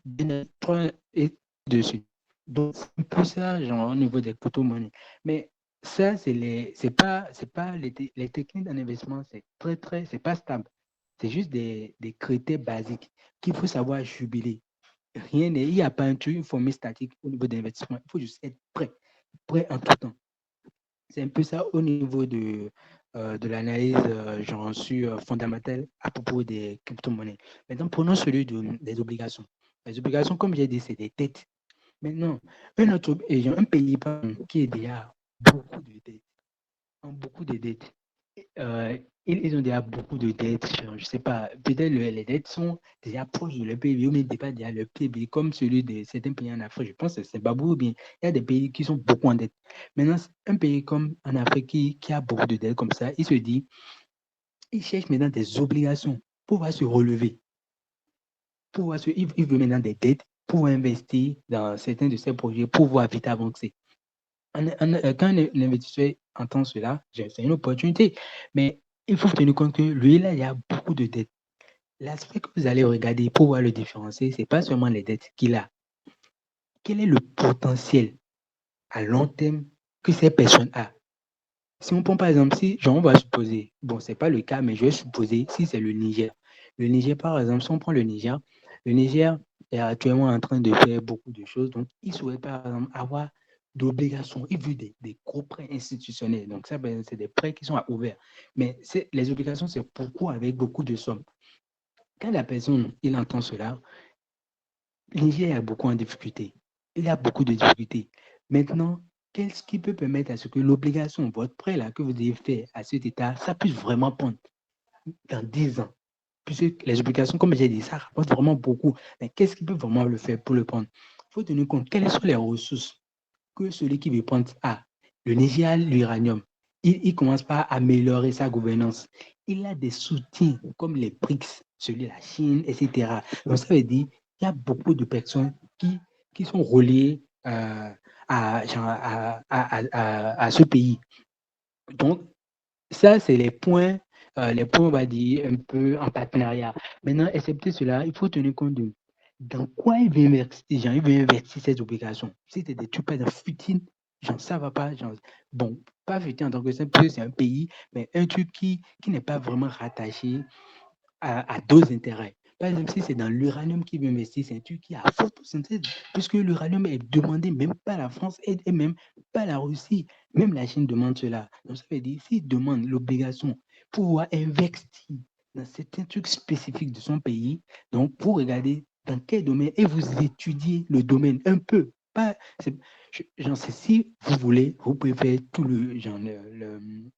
2 ans, 3 ans et dessus. Donc, c'est un peu ça, genre, au niveau des crypto-monnaies. Mais ça, c'est pas les techniques d'investissement, c'est c'est pas stable. C'est juste des critères basiques qu'il faut savoir jubiler. Il n'y a pas une formule statique au niveau d'investissement. Il faut juste être prêt en tout temps. C'est un peu ça au niveau de l'analyse, j'en suis fondamentale à propos des crypto-monnaies. Maintenant, prenons celui des obligations. Les obligations, comme j'ai dit, c'est des dettes. Maintenant, un pays qui est déjà beaucoup de dettes, beaucoup de dettes. Ils ont déjà beaucoup de dettes. Je ne sais pas, peut-être les dettes sont déjà proches de leur PIB ou même dépassent déjà leur PIB, comme celui de certains pays en Afrique. Je pense que c'est Babou ou bien il y a des pays qui sont beaucoup en dette. Maintenant, un pays comme en Afrique qui a beaucoup de dettes comme ça, il se dit, il cherche maintenant des obligations pour pouvoir se relever. Il veut maintenant des dettes pour investir dans certains de ses projets, pour pouvoir vite avancer. Quand un investisseur entend cela, c'est une opportunité. Mais il faut tenir compte que lui, là, il y a beaucoup de dettes. L'aspect que vous allez regarder pour voir le différencier, ce n'est pas seulement les dettes qu'il a. Quel est le potentiel à long terme que ces personnes ont? Si on prend par exemple, on va supposer, bon, ce n'est pas le cas, mais je vais supposer si c'est le Niger. Le Niger, par exemple, si on prend le Niger est actuellement en train de faire beaucoup de choses. Donc, il souhaite par exemple avoir d'obligations. Il veut des gros prêts institutionnels. Donc, ça, c'est des prêts qui sont à ouvert. Mais les obligations, c'est pourquoi avec beaucoup de sommes. Quand la personne, il entend cela, le Niger est beaucoup en difficulté. Il y a beaucoup de difficultés. Maintenant, qu'est-ce qui peut permettre à ce que l'obligation, votre prêt là, que vous avez fait à cet État, ça puisse vraiment prendre dans 10 ans? Puisque les obligations, comme j'ai dit, ça rapporte vraiment beaucoup. Mais qu'est-ce qui peut vraiment le faire pour le prendre? Il faut tenir compte quelles sont les ressources que celui qui veut prendre a. Le Niger a l'uranium. Il commence par améliorer sa gouvernance. Il a des soutiens comme les BRICS, celui de la Chine, etc. Donc, ça veut dire qu'il y a beaucoup de personnes qui sont reliées à ce pays. Donc, ça, c'est les points, on va dire, un peu en partenariat. Maintenant, excepté cela, il faut tenir compte de dans quoi il veut investir. Il veut investir ces obligations. Si c'est des trucs, par exemple, futiles, ça ne va pas. Bon, pas futile en tant que c'est un pays, mais un truc qui n'est pas vraiment rattaché à d'autres intérêts. Par exemple, si c'est dans l'uranium qu'il veut investir, c'est un truc qui a photosynthèse, puisque l'uranium est demandé même pas la France et même pas la Russie. Même la Chine demande cela. Donc, ça veut dire, s'il demande l'obligation pour pouvoir investir dans certains trucs spécifiques de son pays, donc pour regarder dans quel domaine, et vous étudiez le domaine un peu. Pas, j'en sais, si vous voulez, vous pouvez faire tout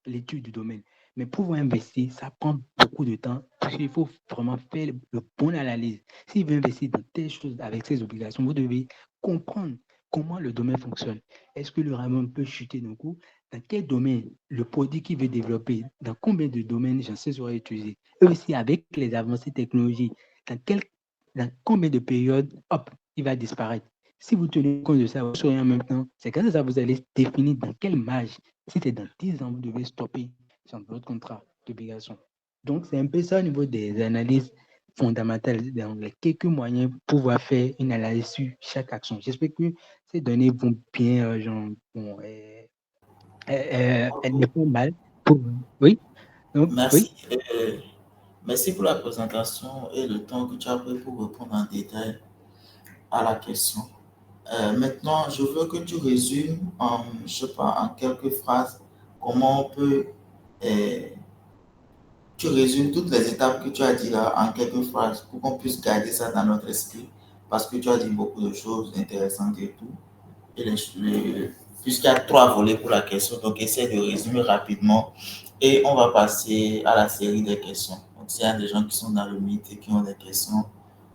l'étude du domaine. Mais pour vous investir, ça prend beaucoup de temps parce qu'il faut vraiment faire le bon analyse. S'il veut investir dans telle chose avec ses obligations, vous devez comprendre comment le domaine fonctionne. Est-ce que le rendement peut chuter d'un coup? Dans quel domaine le produit qu'il veut développer, dans combien de domaines j'en sais sera utilisé? Et aussi avec les avancées technologiques, dans combien de périodes, hop, il va disparaître. Si vous tenez compte de ça, vous saurez en même temps, c'est grâce à ça que vous allez définir dans quelle marge, si c'est dans 10 ans, vous devez stopper sur votre contrat d'obligation. Donc, c'est un peu ça au niveau des analyses fondamentales, dans les quelques moyens pour pouvoir faire une analyse sur chaque action. J'espère que ces données vont bien, elles ne font mal. Oui, donc, oui. Merci. Merci pour la présentation et le temps que tu as pris pour répondre en détail à la question. Maintenant, je veux que tu résumes je sais pas, en quelques phrases comment on peut. euh, Tu résumes toutes les étapes que tu as dit là en quelques phrases pour qu'on puisse garder ça dans notre esprit parce que tu as dit beaucoup de choses intéressantes et tout. Et puisqu'il y a 3 volets pour la question, donc essaie de résumer rapidement et on va passer à la série des questions. Donc s'il y a des gens qui sont dans le mythe et qui ont des questions,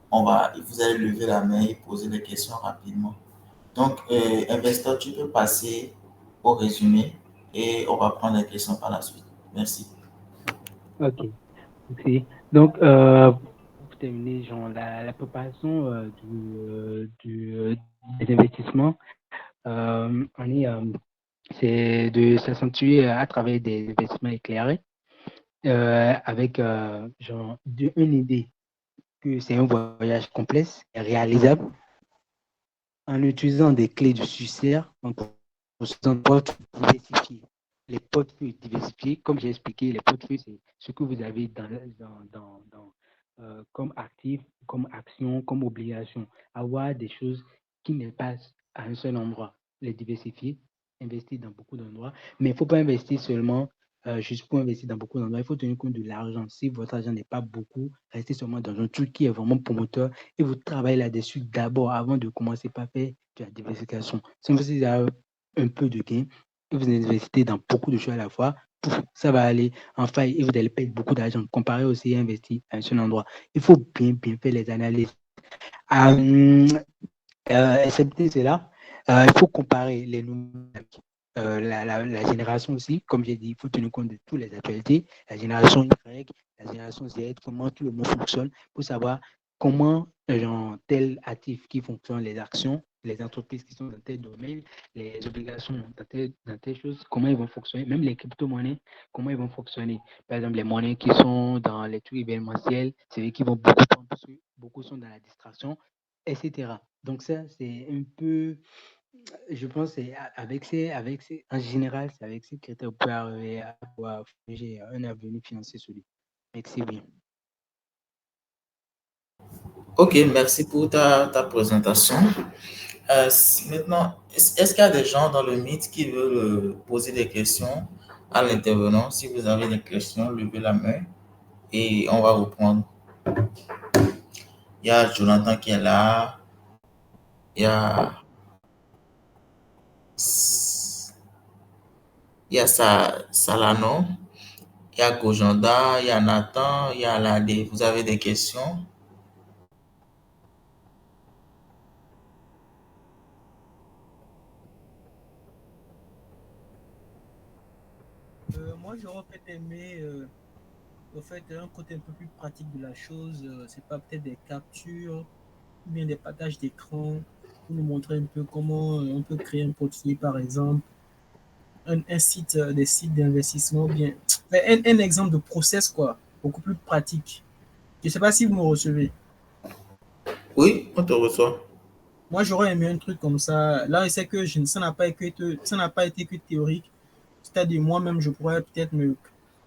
vous allez lever la main et poser des questions rapidement. Donc, investor, tu peux passer au résumé et on va prendre les questions par la suite. Merci. Ok, merci. Donc, pour terminer, genre, la préparation des investissements, c'est de s'accentuer à travers des investissements éclairés avec une idée que c'est un voyage complexe et réalisable en utilisant des clés du succès en possédant des portefeuilles diversifiés. Les portefeuilles diversifiés, comme j'ai expliqué, les portefeuilles, c'est ce que vous avez comme actifs, comme actions, comme obligations. Avoir des choses qui ne passent à un seul endroit. Les diversifier, investir dans beaucoup d'endroits. Mais il ne faut pas investir seulement juste pour investir dans beaucoup d'endroits. Il faut tenir compte de l'argent. Si votre argent n'est pas beaucoup, restez seulement dans un truc qui est vraiment promoteur et vous travaillez là-dessus d'abord avant de commencer par faire de la diversification. Si vous avez un peu de gain et vous investissez dans beaucoup de choses à la fois, ça va aller en faille et vous allez perdre beaucoup d'argent comparé aussi à investir à un seul endroit. Il faut bien faire les analyses. Excepté cela, il faut comparer les nouvelles. La génération aussi, comme j'ai dit, il faut tenir compte de toutes les actualités. La génération Y, la génération Z, comment tout le monde fonctionne pour savoir comment tel actif qui fonctionne, les actions, les entreprises qui sont dans tel domaine, les obligations dans telle chose, comment ils vont fonctionner, même les crypto-monnaies, comment ils vont fonctionner. Par exemple, les monnaies qui sont dans les trucs événementiels, c'est eux qui vont beaucoup prendre parce que beaucoup sont dans la distraction, etc. Donc ça, c'est un peu, je pense, en général, c'est avec ces critères pour arriver à pouvoir forger un avenir financier solide. Merci bien. Ok, merci pour ta présentation. Maintenant, est-ce qu'il y a des gens dans le mythe qui veulent poser des questions à l'intervenant? Si vous avez des questions, levez la main et on va vous prendre. Il y a Jonathan qui est là. Il y a, Salano. Il y a Gojanda. Il y a Nathan. Il y a Lade. Vous avez des questions? Moi, j'aurais peut-être aimé au fait un côté un peu plus pratique de la chose. C'est pas peut-être des captures ou bien des partages d'écran pour nous montrer un peu comment on peut créer un portefeuille, par exemple, un site, des sites d'investissement, ou bien un exemple de process, quoi, beaucoup plus pratique. Je sais pas si vous me recevez. Oui, on te reçoit. Moi, j'aurais aimé un truc comme ça. Là, c'est que ça n'a pas été que théorique. C'est-à-dire, moi-même, je pourrais peut-être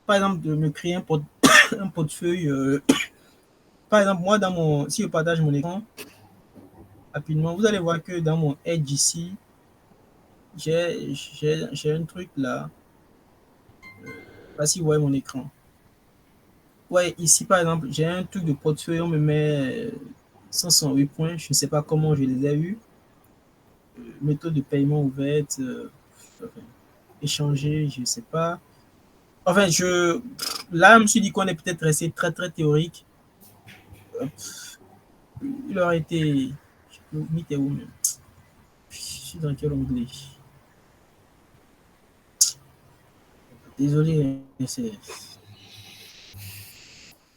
par exemple, de me créer un portefeuille. Par exemple, moi, si je partage mon écran rapidement, vous allez voir que dans mon Edge ici, j'ai un truc là. Pas si vous voyez mon écran. Ouais, ici, par exemple, j'ai un truc de portefeuille, on me met 508 points. Je ne sais pas comment je les ai eus. Méthode de paiement ouverte, échanger, je ne sais pas. Enfin, là, je me suis dit qu'on est peut-être resté très, très théorique. Il aurait été. Le mythe est où même? suis dans quel onglet? Désolé, c'est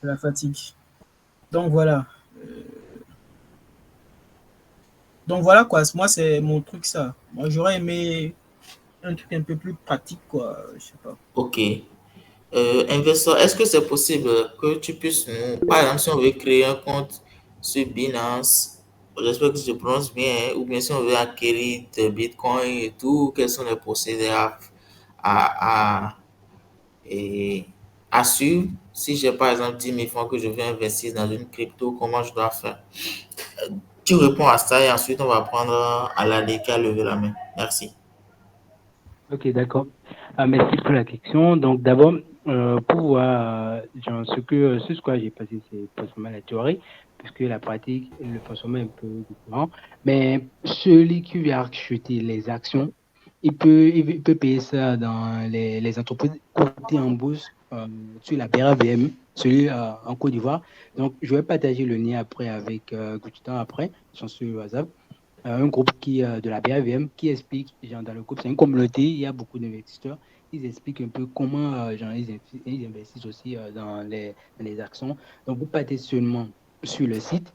la fatigue. Donc voilà. Donc voilà quoi, moi c'est mon truc ça. Moi j'aurais aimé un truc un peu plus pratique quoi, je sais pas. Ok. Investor, est-ce que c'est possible que tu puisses nous, par exemple, si on veut créer un compte sur Binance, j'espère que je prononce bien, hein, ou bien si on veut acquérir des bitcoins et tout, quels sont les procédés à, et à suivre? Si j'ai par exemple 10 000 francs que je veux investir dans une crypto, comment je dois faire? Tu réponds à ça et ensuite on va prendre à la qui a levé la main. Merci. Ok, d'accord. Merci pour la question. Donc, d'abord, pour genre, ce quoi j'ai passé, c'est forcément la théorie, puisque la pratique, le fonctionnement est un peu différent. Mais celui qui veut acheter les actions, il peut payer ça dans les entreprises cotées en bourse sur la BRVM, celui en Côte d'Ivoire. Donc, je vais partager le lien après avec Gouchitan après, sur WhatsApp. Un groupe de la BAVM qui explique, genre dans le groupe, c'est une communauté, il y a beaucoup d'investisseurs, ils expliquent un peu comment genre, ils investissent aussi dans les actions. Donc, vous partez seulement sur le site,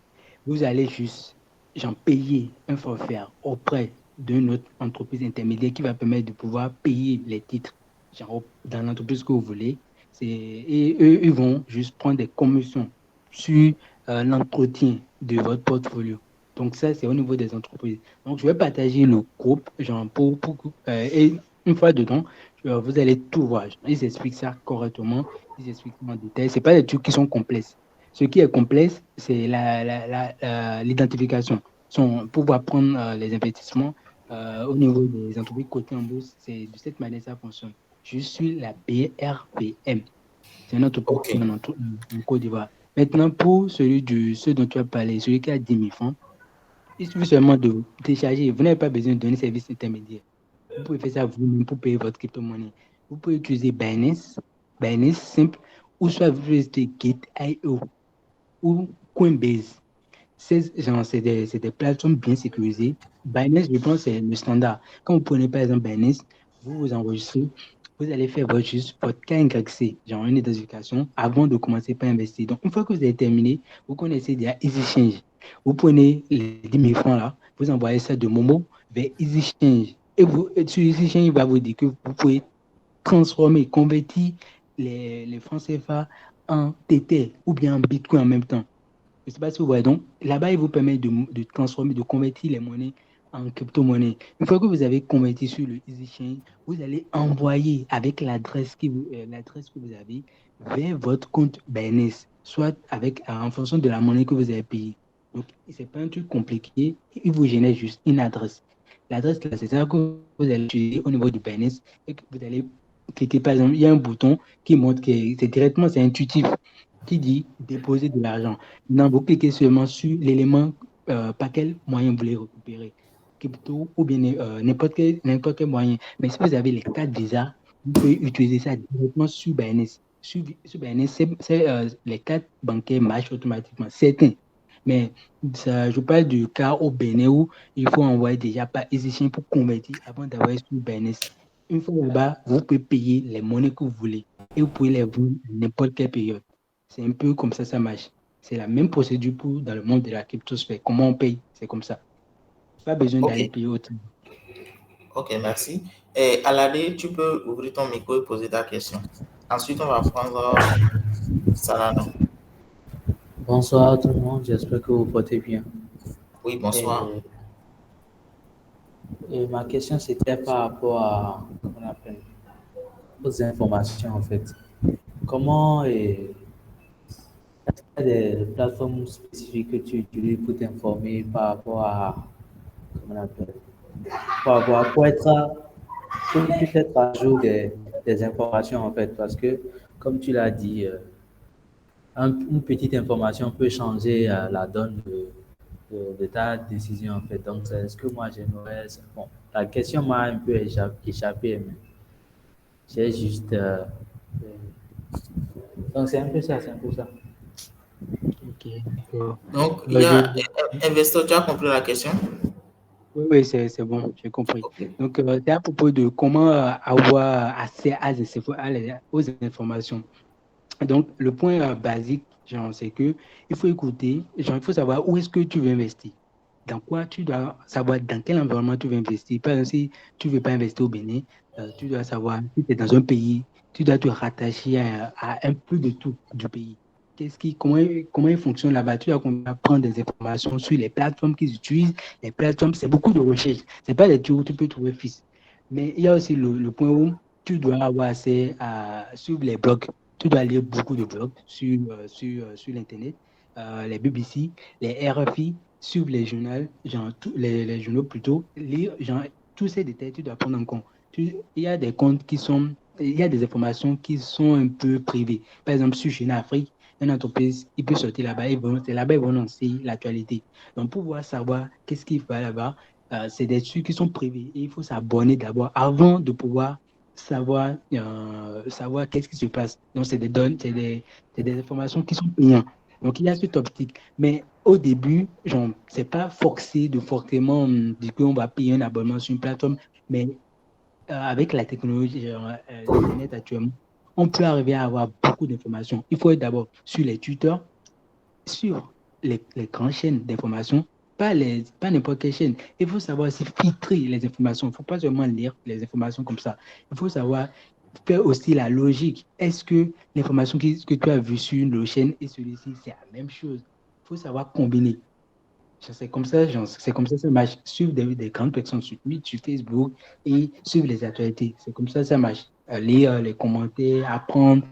vous allez juste genre, payer un forfait auprès d'une autre entreprise intermédiaire qui va permettre de pouvoir payer les titres genre, dans l'entreprise que vous voulez. Et eux, ils vont juste prendre des commissions sur l'entretien de votre portfolio. Donc, ça, c'est au niveau des entreprises. Donc, je vais partager le groupe, genre, et une fois dedans, vous allez tout voir. Ils expliquent ça correctement, ils expliquent en détail. Ce n'est pas des trucs qui sont complexes. Ce qui est complexe, c'est l'identification. Pour pouvoir prendre les investissements au niveau des entreprises cotées en bourse, c'est de cette manière que ça fonctionne. Je suis la BRPM. C'est une entreprise Ok. qui est en Côte d'Ivoire. Maintenant, pour ce dont tu as parlé, celui qui a 10 000 francs, il suffit seulement de télécharger. Vous n'avez pas besoin de donner service intermédiaire. Vous pouvez faire ça vous-même pour payer votre crypto-monnaie. Vous pouvez utiliser Binance simple, ou soit vous pouvez utiliser Gate.io ou Coinbase. C'est des plateformes bien sécurisées. Binance, je pense, c'est le standard. Quand vous prenez par exemple Binance, vous vous enregistrez, vous allez faire votre KYC, genre une identification, avant de commencer par investir. Donc, une fois que vous avez terminé, vous connaissez déjà EasyChange. Vous prenez les 10 000 francs là, vous envoyez ça de Momo vers EasyChange. Et sur EasyChange, il va vous dire que vous pouvez transformer, convertir les francs CFA en Tether ou bien en Bitcoin en même temps. Je ne sais pas si vous voyez. Donc, là-bas, il vous permet de transformer, de convertir les monnaies en crypto-monnaie. Une fois que vous avez converti sur le EasyChain, vous allez envoyer avec l'adresse que vous avez vers votre compte Binance, soit en fonction de la monnaie que vous avez payée. Donc, ce n'est pas un truc compliqué. Il vous génère juste une adresse. L'adresse, là, c'est ça que vous allez utiliser au niveau du Binance et que vous allez cliquer. Par exemple, il y a un bouton qui montre que c'est intuitif, qui dit déposer de l'argent. Maintenant, vous cliquez seulement sur l'élément par quel moyen vous voulez récupérer. Crypto ou bien n'importe quel moyen. Mais si vous avez les cartes Visa, vous pouvez utiliser ça directement sur Binance. Sur Binance, les cartes bancaires marchent automatiquement. Certains. Mais ça, je parle du cas au Bénin où il faut envoyer déjà par EasyChain pour convertir avant d'avoir sur Binance. Une fois là-bas, vous pouvez payer les monnaies que vous voulez et vous pouvez les vendre à n'importe quelle période. C'est un peu comme ça marche. C'est la même procédure dans le monde de la cryptosphère. Comment on paye, c'est comme ça. Pas besoin Ok. d'aller payer autant. Ok, merci. Et Alade, tu peux ouvrir ton micro et poser ta question. Ensuite, on va prendre Salano. Bonsoir à tout le monde, j'espère que vous portez bien. Oui, bonsoir. Et ma question c'était par rapport aux informations en fait. Comment il y a des plateformes spécifiques que tu utilises pour t'informer par rapport pour plus être à jour des informations en fait, parce que comme tu l'as dit, une petite information peut changer la donne de ta décision en fait. Donc, est-ce que moi j'aimerais. Bon, la question m'a un peu échappé, mais j'ai juste. Donc, c'est un peu ça, Ok, d'accord. Donc, il y a Investor, tu as compris la question? Oui, oui, c'est bon, j'ai compris. Ok. Donc, c'est à propos de comment avoir accès aux informations. Donc, le point basique, genre, c'est que il faut écouter, genre, il faut savoir où est-ce que tu veux investir. Dans quoi tu dois savoir dans quel environnement tu veux investir. Par exemple, si tu ne veux pas investir au Bénin, tu dois savoir si tu es dans un pays, tu dois te rattacher à un peu de tout du pays. Comment il fonctionne là-bas? Tu dois prendre des informations sur les plateformes qu'ils utilisent. Les plateformes, c'est beaucoup de recherche. Ce n'est pas des trucs où tu peux trouver fixe. Mais il y a aussi le point où tu dois avoir accès à suivre les blogs. Tu dois lire beaucoup de blogs sur l'Internet, les BBC, les RFI, suivre les journaux, genre, les journaux plutôt, lire, genre, tous ces détails, tu dois prendre en compte. Il y a des comptes il y a des informations qui sont un peu privées. Par exemple, sur Chine Afrique, une entreprise, il peut sortir là-bas, c'est là-bas, ils vont lancer l'actualité. Donc, pour pouvoir savoir qu'est-ce qu'il faut là-bas, c'est des trucs qui sont privés et il faut s'abonner d'abord avant de pouvoir savoir qu'est-ce qui se passe. Donc, c'est des données, c'est des informations qui sont payantes. Donc, il y a cette optique. Mais au début, genre, c'est pas forcé de forcément dire qu'on va payer un abonnement sur une plateforme, mais avec la technologie, l'Internet actuellement, on peut arriver à avoir beaucoup d'informations. Il faut être d'abord sur les tuteurs, sur les grandes chaînes d'information, pas n'importe quelle chaîne. Il faut savoir aussi filtrer les informations. Il ne faut pas seulement lire les informations comme ça. Il faut savoir faire aussi la logique. Est-ce que l'information que tu as vue sur une chaîne et celui-ci, c'est la même chose? Il faut savoir combiner. C'est comme ça, c'est comme ça marche. Suivre des grandes personnes sur Twitter, sur Facebook et suivre les actualités. C'est comme ça marche. Lire les commentaires, apprendre.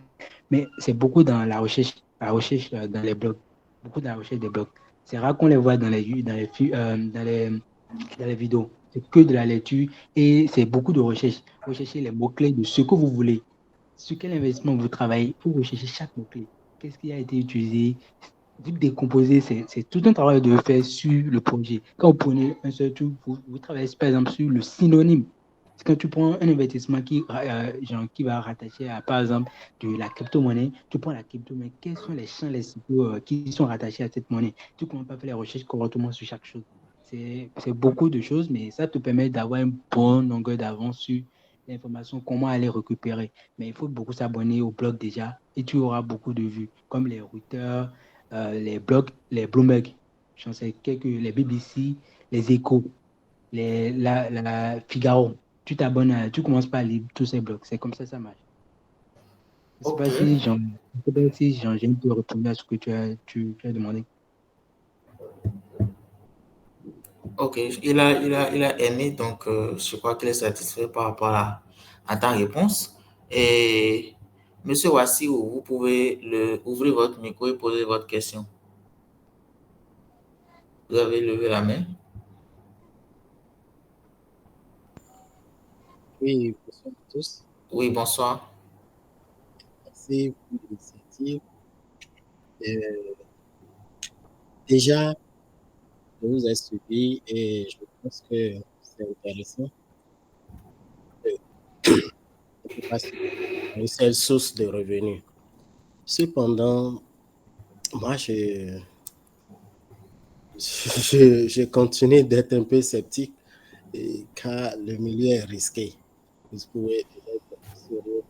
Mais c'est beaucoup dans la recherche dans les blogs. Beaucoup dans la recherche des blogs. C'est rare qu'on les voit dans les vidéos. C'est que de la lecture et c'est beaucoup de recherche. Rechercher les mots-clés de ce que vous voulez. Sur quel investissement vous travaillez, il faut rechercher chaque mot-clé. Qu'est-ce qui a été utilisé? Vous décomposez, c'est tout un travail de faire sur le projet. Quand vous prenez un seul truc, vous travaillez par exemple sur le synonyme. Quand tu prends un investissement qui va rattacher à, par exemple, de la crypto-monnaie, tu prends la crypto-monnaie, quels sont les champs lexicaux qui sont rattachés à cette monnaie? Tu ne commences pas à faire les recherches correctement sur chaque chose. C'est beaucoup de choses, mais ça te permet d'avoir une bonne longueur d'avance sur l'information, comment aller récupérer. Mais il faut beaucoup s'abonner au blog déjà et tu auras beaucoup de vues, comme les Reuters, les blogs, les Bloomberg, j'en sais quelques, les BBC, les Échos, la Figaro. Tu commences par lire tous ces blogs. C'est comme ça marche. Je ne sais Ok. pas si j'ai un peu répondu à ce que tu as demandé. Ok. Il a aimé, donc je crois qu'il est satisfait par rapport à ta réponse. Et Monsieur Wassou, vous pouvez ouvrir votre micro et poser votre question. Vous avez levé la main. Oui, bonsoir à tous. Oui, bonsoir. Merci pour l'initiative. Euh, Déjà, je vous ai suivi et je pense que c'est intéressant. On peut pas sur une seule source de revenus. Cependant, moi, je continue d'être un peu sceptique car le milieu est risqué. Vous pouvez être sérieux.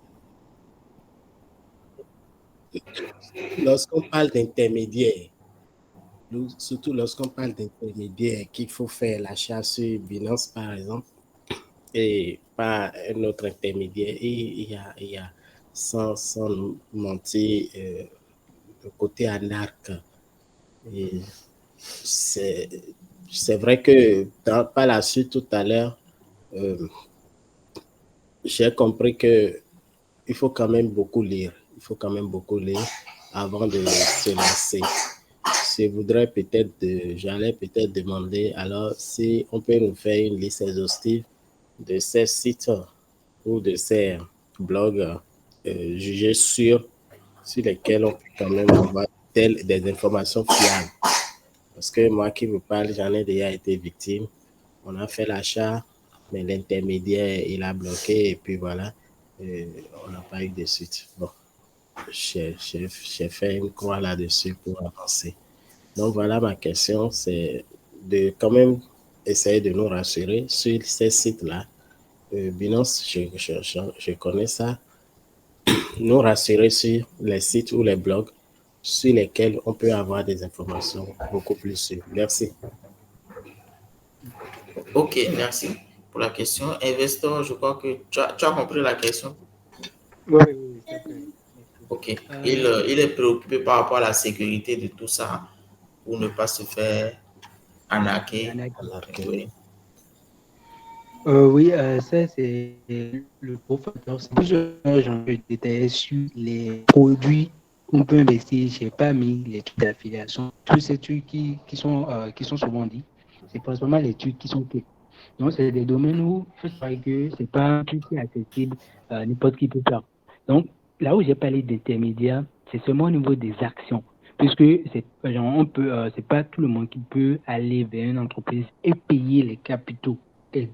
Lorsqu'on parle d'intermédiaires, surtout lorsqu'on parle d'intermédiaires, qu'il faut faire l'achat sur Binance, par exemple, et pas un autre intermédiaire, et il y a sans mentir, le côté anarque. Et c'est, c'est vrai que par la suite, tout à l'heure, euh, j'ai compris que il faut quand même beaucoup lire. Il faut quand même beaucoup lire avant de se lancer. J'allais peut-être demander alors si on peut nous faire une liste exhaustive de ces sites ou de ces blogs jugés sûrs sur lesquels on peut quand même avoir des informations fiables. Parce que moi qui vous parle, j'en ai déjà été victime. On a fait l'achat, mais l'intermédiaire, il a bloqué et puis voilà, on n'a pas eu de suite. Bon, j'ai fait une croix là-dessus pour avancer. Donc voilà ma question, c'est de quand même essayer de nous rassurer sur ces sites-là. Binance, je connais ça. Nous rassurer sur les sites ou les blogs sur lesquels on peut avoir des informations beaucoup plus sûres. Merci. Ok, merci pour la question. Investor, je crois que tu as compris la question. Oui, c'est clair. Ok. Il est préoccupé par rapport à la sécurité de tout ça pour ne pas se faire arnaquer. Oui. Oui, ça c'est le gros facteur. C'est plus j'en veux détailler sur les produits qu'on peut investir. Je n'ai pas mis les trucs d'affiliation. Tous ces trucs qui sont souvent dit, c'est principalement les trucs qui sont clés. Donc, c'est des domaines où il faut savoir que ce n'est pas un truc qui est accessible, n'importe qui peut faire. Donc, là où j'ai parlé d'intermédiaires, c'est seulement au niveau des actions. Puisque c'est pas tout le monde qui peut aller vers une entreprise et payer les capitaux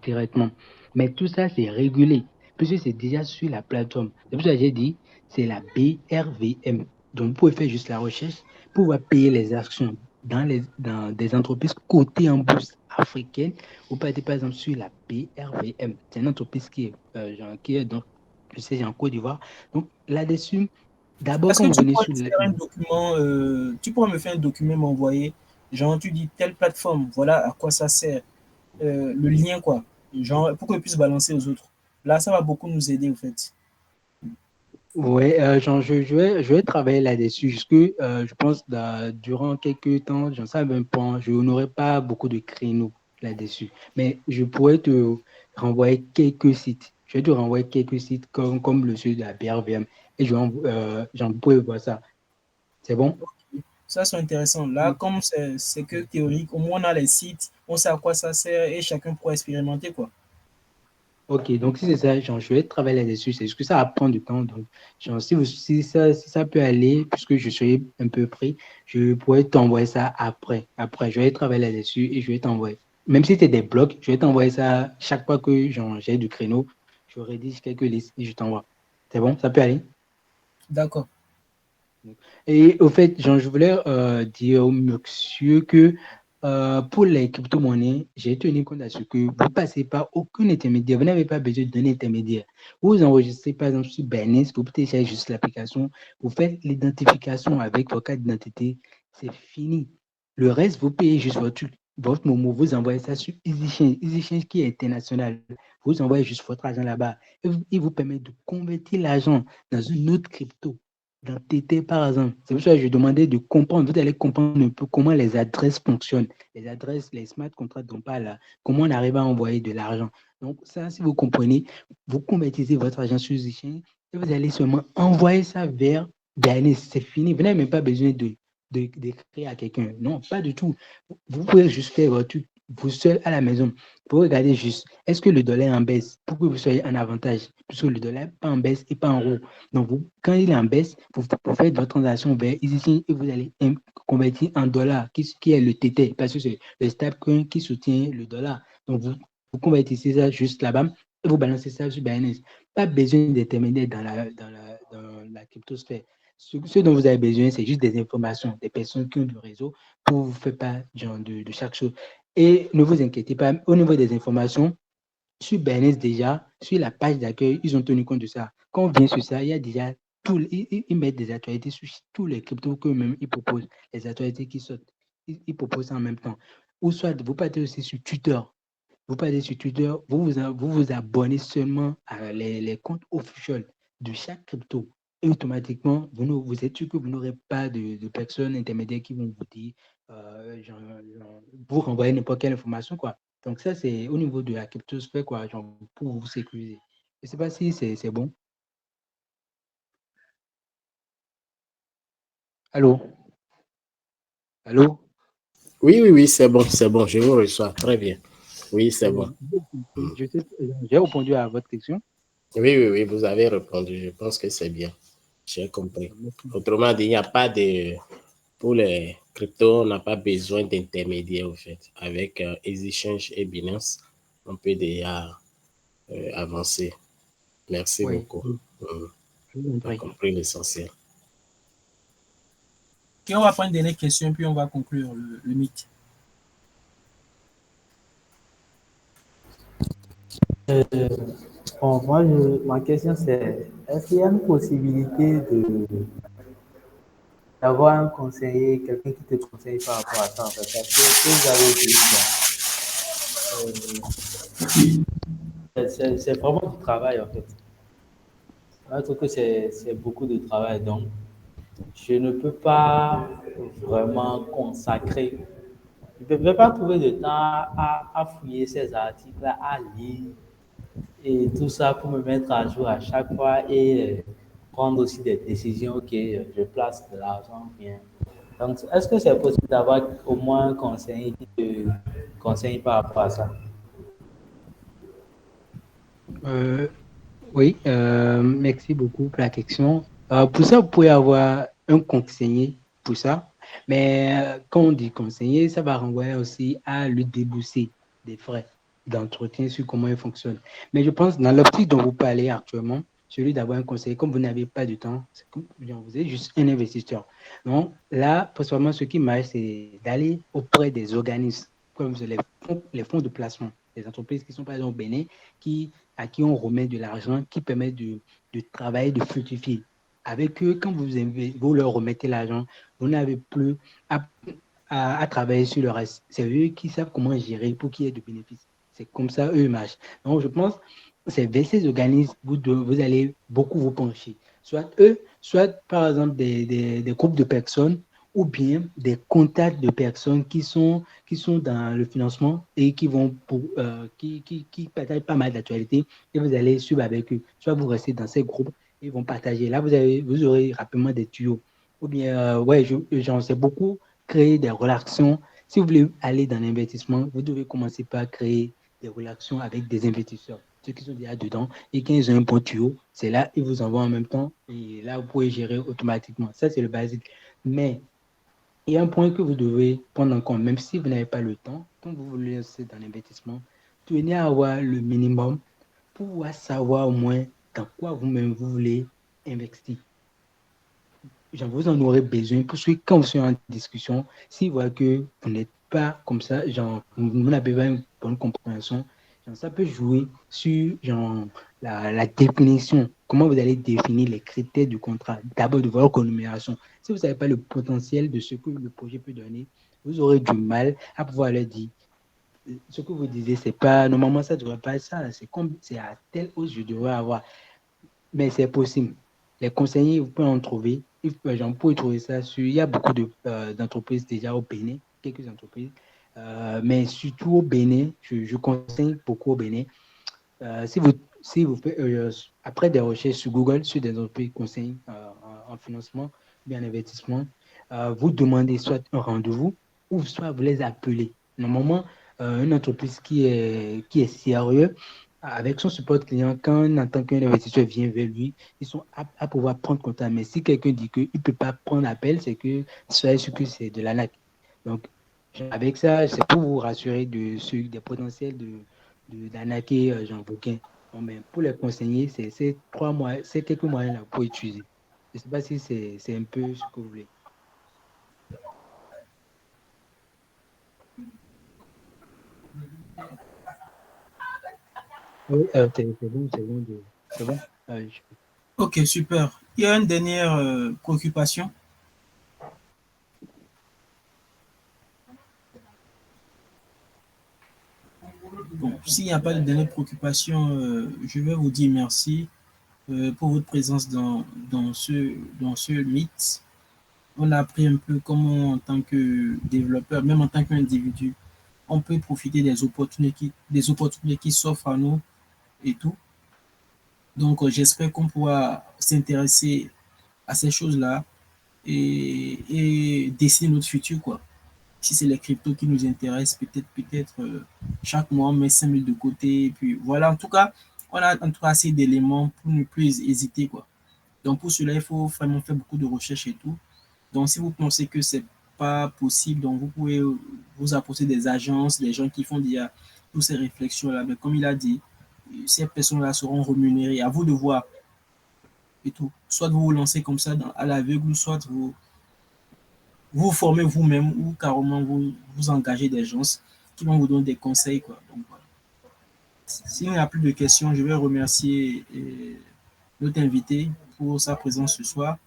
directement. Mais tout ça, c'est régulé, puisque c'est déjà sur la plateforme. C'est pour ça que j'ai dit, c'est la BRVM. Donc, vous pouvez faire juste la recherche pour pouvoir payer les actions dans des entreprises cotées en bourse africaine. Vous pouvez par exemple sur la BRVM. C'est une entreprise qui est donc, je sais, en Côte d'Ivoire. Donc, là-dessus, d'abord, Est-ce quand que vous tu venez pourrais sur me faire un document, tu pourrais me faire un document, m'envoyer, genre tu dis telle plateforme, voilà à quoi ça sert, le lien quoi, genre pour que je puisse balancer aux autres. Là, ça va beaucoup nous aider en fait. Oui, je vais travailler là-dessus. Je pense, durant quelques temps, j'en sais même pas, je n'aurai pas beaucoup de créneaux là-dessus. Mais je pourrais te renvoyer quelques sites. Je vais te renvoyer quelques sites comme le site de la BRVM et j'en pourrais voir ça. C'est bon? Ça, c'est intéressant. Là, comme c'est que théorique, au moins on a les sites, on sait à quoi ça sert et chacun pourra expérimenter quoi. Ok, donc si c'est ça, je vais travailler là-dessus. C'est juste que ça va prendre du temps. Donc, si ça peut aller, puisque je suis un peu pris, je pourrais t'envoyer ça après. Après, je vais travailler là-dessus et je vais t'envoyer. Même si c'est des blocs, je vais t'envoyer ça chaque fois que j'ai du créneau. Je rédige quelques listes et je t'envoie. C'est bon? Ça peut aller? D'accord. Et au fait, je voulais dire au monsieur que pour les crypto-monnaies, j'ai tenu compte à ce que vous ne passez pas aucun intermédiaire. Vous n'avez pas besoin d'un intermédiaire. Vous enregistrez par exemple sur Binance, vous téléchargez juste l'application, vous faites l'identification avec votre carte d'identité, c'est fini. Le reste, vous payez juste votre Momo, vous envoyez ça sur EasyChange, EasyChange qui est international. Vous envoyez juste votre argent là-bas. Et il vous permet de convertir l'argent dans une autre crypto dans TT, par exemple. C'est pour ça que je demandais de comprendre. Vous allez comprendre un peu comment les adresses fonctionnent. Les adresses, les smart contracts dont on parle là, comment on arrive à envoyer de l'argent. Donc, ça, si vous comprenez, vous convertissez votre argent sur Zichin et vous allez seulement envoyer ça vers Binance. C'est fini. Vous n'avez même pas besoin d'écrire à quelqu'un. Non, pas du tout. Vous pouvez juste faire votre truc vous seul à la maison. Vous regardez juste, est-ce que le dollar est en baisse pour que vous soyez en avantage? Puisque le dollar n'est pas en baisse et pas en haut. Donc, quand il est en baisse, vous faites votre transaction vers ici et vous allez convertir en dollars, qui est le TT, parce que c'est le stablecoin qui soutient le dollar. Donc, vous convertissez ça juste là-bas et vous balancez ça sur Binance. Pas besoin d'intermédiaire dans la cryptosphère. Ce dont vous avez besoin, c'est juste des informations, des personnes qui ont du réseau pour vous faire part de chaque chose. Et ne vous inquiétez pas, au niveau des informations, sur Binance déjà, sur la page d'accueil, ils ont tenu compte de ça. Quand on vient sur ça, il y a déjà ils mettent des actualités sur tous les cryptos qu'eux-mêmes ils proposent, les actualités qui sortent. Ils proposent ça en même temps. Ou soit vous partez aussi sur Twitter. Vous partez sur Twitter, vous abonnez seulement à les comptes officiels de chaque crypto. Et automatiquement, vous êtes sûr que vous n'aurez pas de personnes intermédiaires qui vont vous dire, vous renvoyer n'importe quelle information, quoi. Donc ça, c'est au niveau de la cryptosphère, quoi, pour vous sécuriser. Je ne sais pas si c'est bon. Allô? Allô? Oui, c'est bon, je vous reçois. Très bien. Oui, c'est bon. J'ai répondu à votre question. Oui, vous avez répondu. Je pense que c'est bien. J'ai compris. Autrement dit, il n'y a pas de... Pour les cryptos, on n'a pas besoin d'intermédiaire, en fait. Avec EasyChange et Binance, on peut déjà avancer. Merci beaucoup. On a compris l'essentiel. Ok, on va prendre une dernière question puis on va conclure le mythe. Euh, bon, moi, ma question c'est, est-ce qu'il y a une possibilité d'avoir un conseiller, quelqu'un qui te conseille par rapport à ça, en fait? Parce que ce que vous avez dit, c'est vraiment du travail, en fait. Je trouve que c'est beaucoup de travail. Donc, je ne peux pas vraiment consacrer. Je ne peux pas trouver de temps à fouiller ces articles, à lire et tout ça pour me mettre à jour à chaque fois et prendre aussi des décisions. Ok, je place de l'argent bien. Donc, est-ce que c'est possible d'avoir au moins un conseiller qui te conseille par rapport à ça? Euh, oui, merci beaucoup pour la question. Pour ça, vous pouvez avoir un conseiller pour ça. Mais quand on dit conseiller, ça va renvoyer aussi à le débourser des frais d'entretien sur comment il fonctionne. Mais je pense, dans l'optique dont vous parlez actuellement, celui d'avoir un conseiller, comme vous n'avez pas de temps, c'est comme, vous êtes juste un investisseur. Donc là, principalement, ce qui marche, c'est d'aller auprès des organismes, comme les fonds de placement, des entreprises qui sont par exemple au Bénin, à qui on remet de l'argent, qui permet de travailler, de fructifier. Avec eux, quand vous leur remettez l'argent, vous n'avez plus à travailler sur le reste. C'est eux qui savent comment gérer pour qu'il y ait de bénéfices. C'est comme ça, eux marchent. Donc, je pense que c'est vers ces organismes vous allez beaucoup vous pencher. Soit eux, soit par exemple des groupes de personnes ou bien des contacts de personnes qui sont dans le financement et qui partagent pas mal d'actualités et vous allez suivre avec eux. Soit vous restez dans ces groupes et ils vont partager. Là, vous aurez rapidement des tuyaux. Ou bien, ouais, j'en sais beaucoup, créer des relations. Si vous voulez aller dans l'investissement, vous devez commencer par créer des relations avec des investisseurs, ceux qui sont déjà dedans. Et quand ils ont un bon tuyau, c'est là, ils vous envoient en même temps. Et là, vous pouvez gérer automatiquement. Ça, c'est le basique. Mais il y a un point que vous devez prendre en compte, même si vous n'avez pas le temps, quand vous voulez lancer dans l'investissement, tenez à avoir le minimum pour pouvoir savoir au moins dans quoi vous-même vous voulez investir. Vous en aurez besoin parce que quand vous serez en discussion, s'ils voient que vous n'êtes pas comme ça, vous n'avez pas une bonne compréhension, ça peut jouer sur la définition, comment vous allez définir les critères du contrat, d'abord de votre rémunération. Si vous ne savez pas le potentiel de ce que le projet peut donner, vous aurez du mal à pouvoir leur dire, ce que vous disiez, c'est pas, normalement ça ne devrait pas être ça, c'est à telle hausse que je devrais avoir. Mais c'est possible. Les conseillers, vous pouvez en trouver. J'en peux trouver ça sur. Il y a beaucoup d'entreprises déjà au Bénin, quelques entreprises. Mais surtout au Bénin, je conseille beaucoup au Bénin. Si vous faites, après des recherches sur Google, sur des entreprises conseils en financement ou bien en investissement, vous demandez soit un rendez-vous ou soit vous les appelez. Normalement, une entreprise qui est sérieuse, avec son support client, quand on entend qu'un investisseur vient vers lui, ils sont aptes à pouvoir prendre contact. Mais si quelqu'un dit qu'il ne peut pas prendre appel, c'est que soyez sûr que c'est de l'arnaque. Donc, avec ça, c'est pour vous rassurer des potentiels d'arnaquer Jean Bouquin. Bon, mais pour les conseiller, c'est ces quelques moyens-là pour utiliser. Je ne sais pas si c'est un peu ce que vous voulez. Oui, c'est bon, c'est bon. C'est bon. Ok, super. Il y a une dernière préoccupation. Bon, s'il n'y a pas de dernière préoccupation, je vais vous dire merci pour votre présence dans ce mythe. On a appris un peu comment, en tant que développeur, même en tant qu'individu, on peut profiter des opportunités qui s'offrent à nous et tout. Donc, j'espère qu'on pourra s'intéresser à ces choses-là et dessiner notre futur, quoi. Si c'est les cryptos qui nous intéressent, peut-être chaque mois, on met 5 000 de côté. Et puis voilà, en tout cas, on a en tout cas assez d'éléments pour ne plus hésiter, quoi. Donc, pour cela, il faut vraiment faire beaucoup de recherches et tout. Donc, si vous pensez que c'est pas possible, donc vous pouvez vous approcher des agences, des gens qui font déjà toutes ces réflexions-là. Mais comme il a dit, ces personnes-là seront rémunérées. À vous de voir et tout. Soit vous vous lancez comme ça à l'aveugle, soit vous formez vous-même ou carrément vous engagez des gens qui vont vous donner des conseils, quoi. Donc, voilà. s'il n'y a plus de questions, je vais remercier notre invité pour sa présence ce soir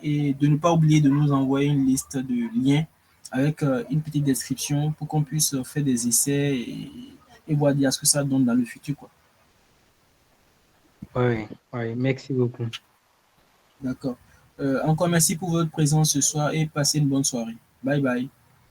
et de ne pas oublier de nous envoyer une liste de liens avec une petite description pour qu'on puisse faire des essais et voir dire ce que ça donne dans le futur, quoi. Oui, merci beaucoup. D'accord. Encore merci pour votre présence ce soir et passez une bonne soirée. Bye bye.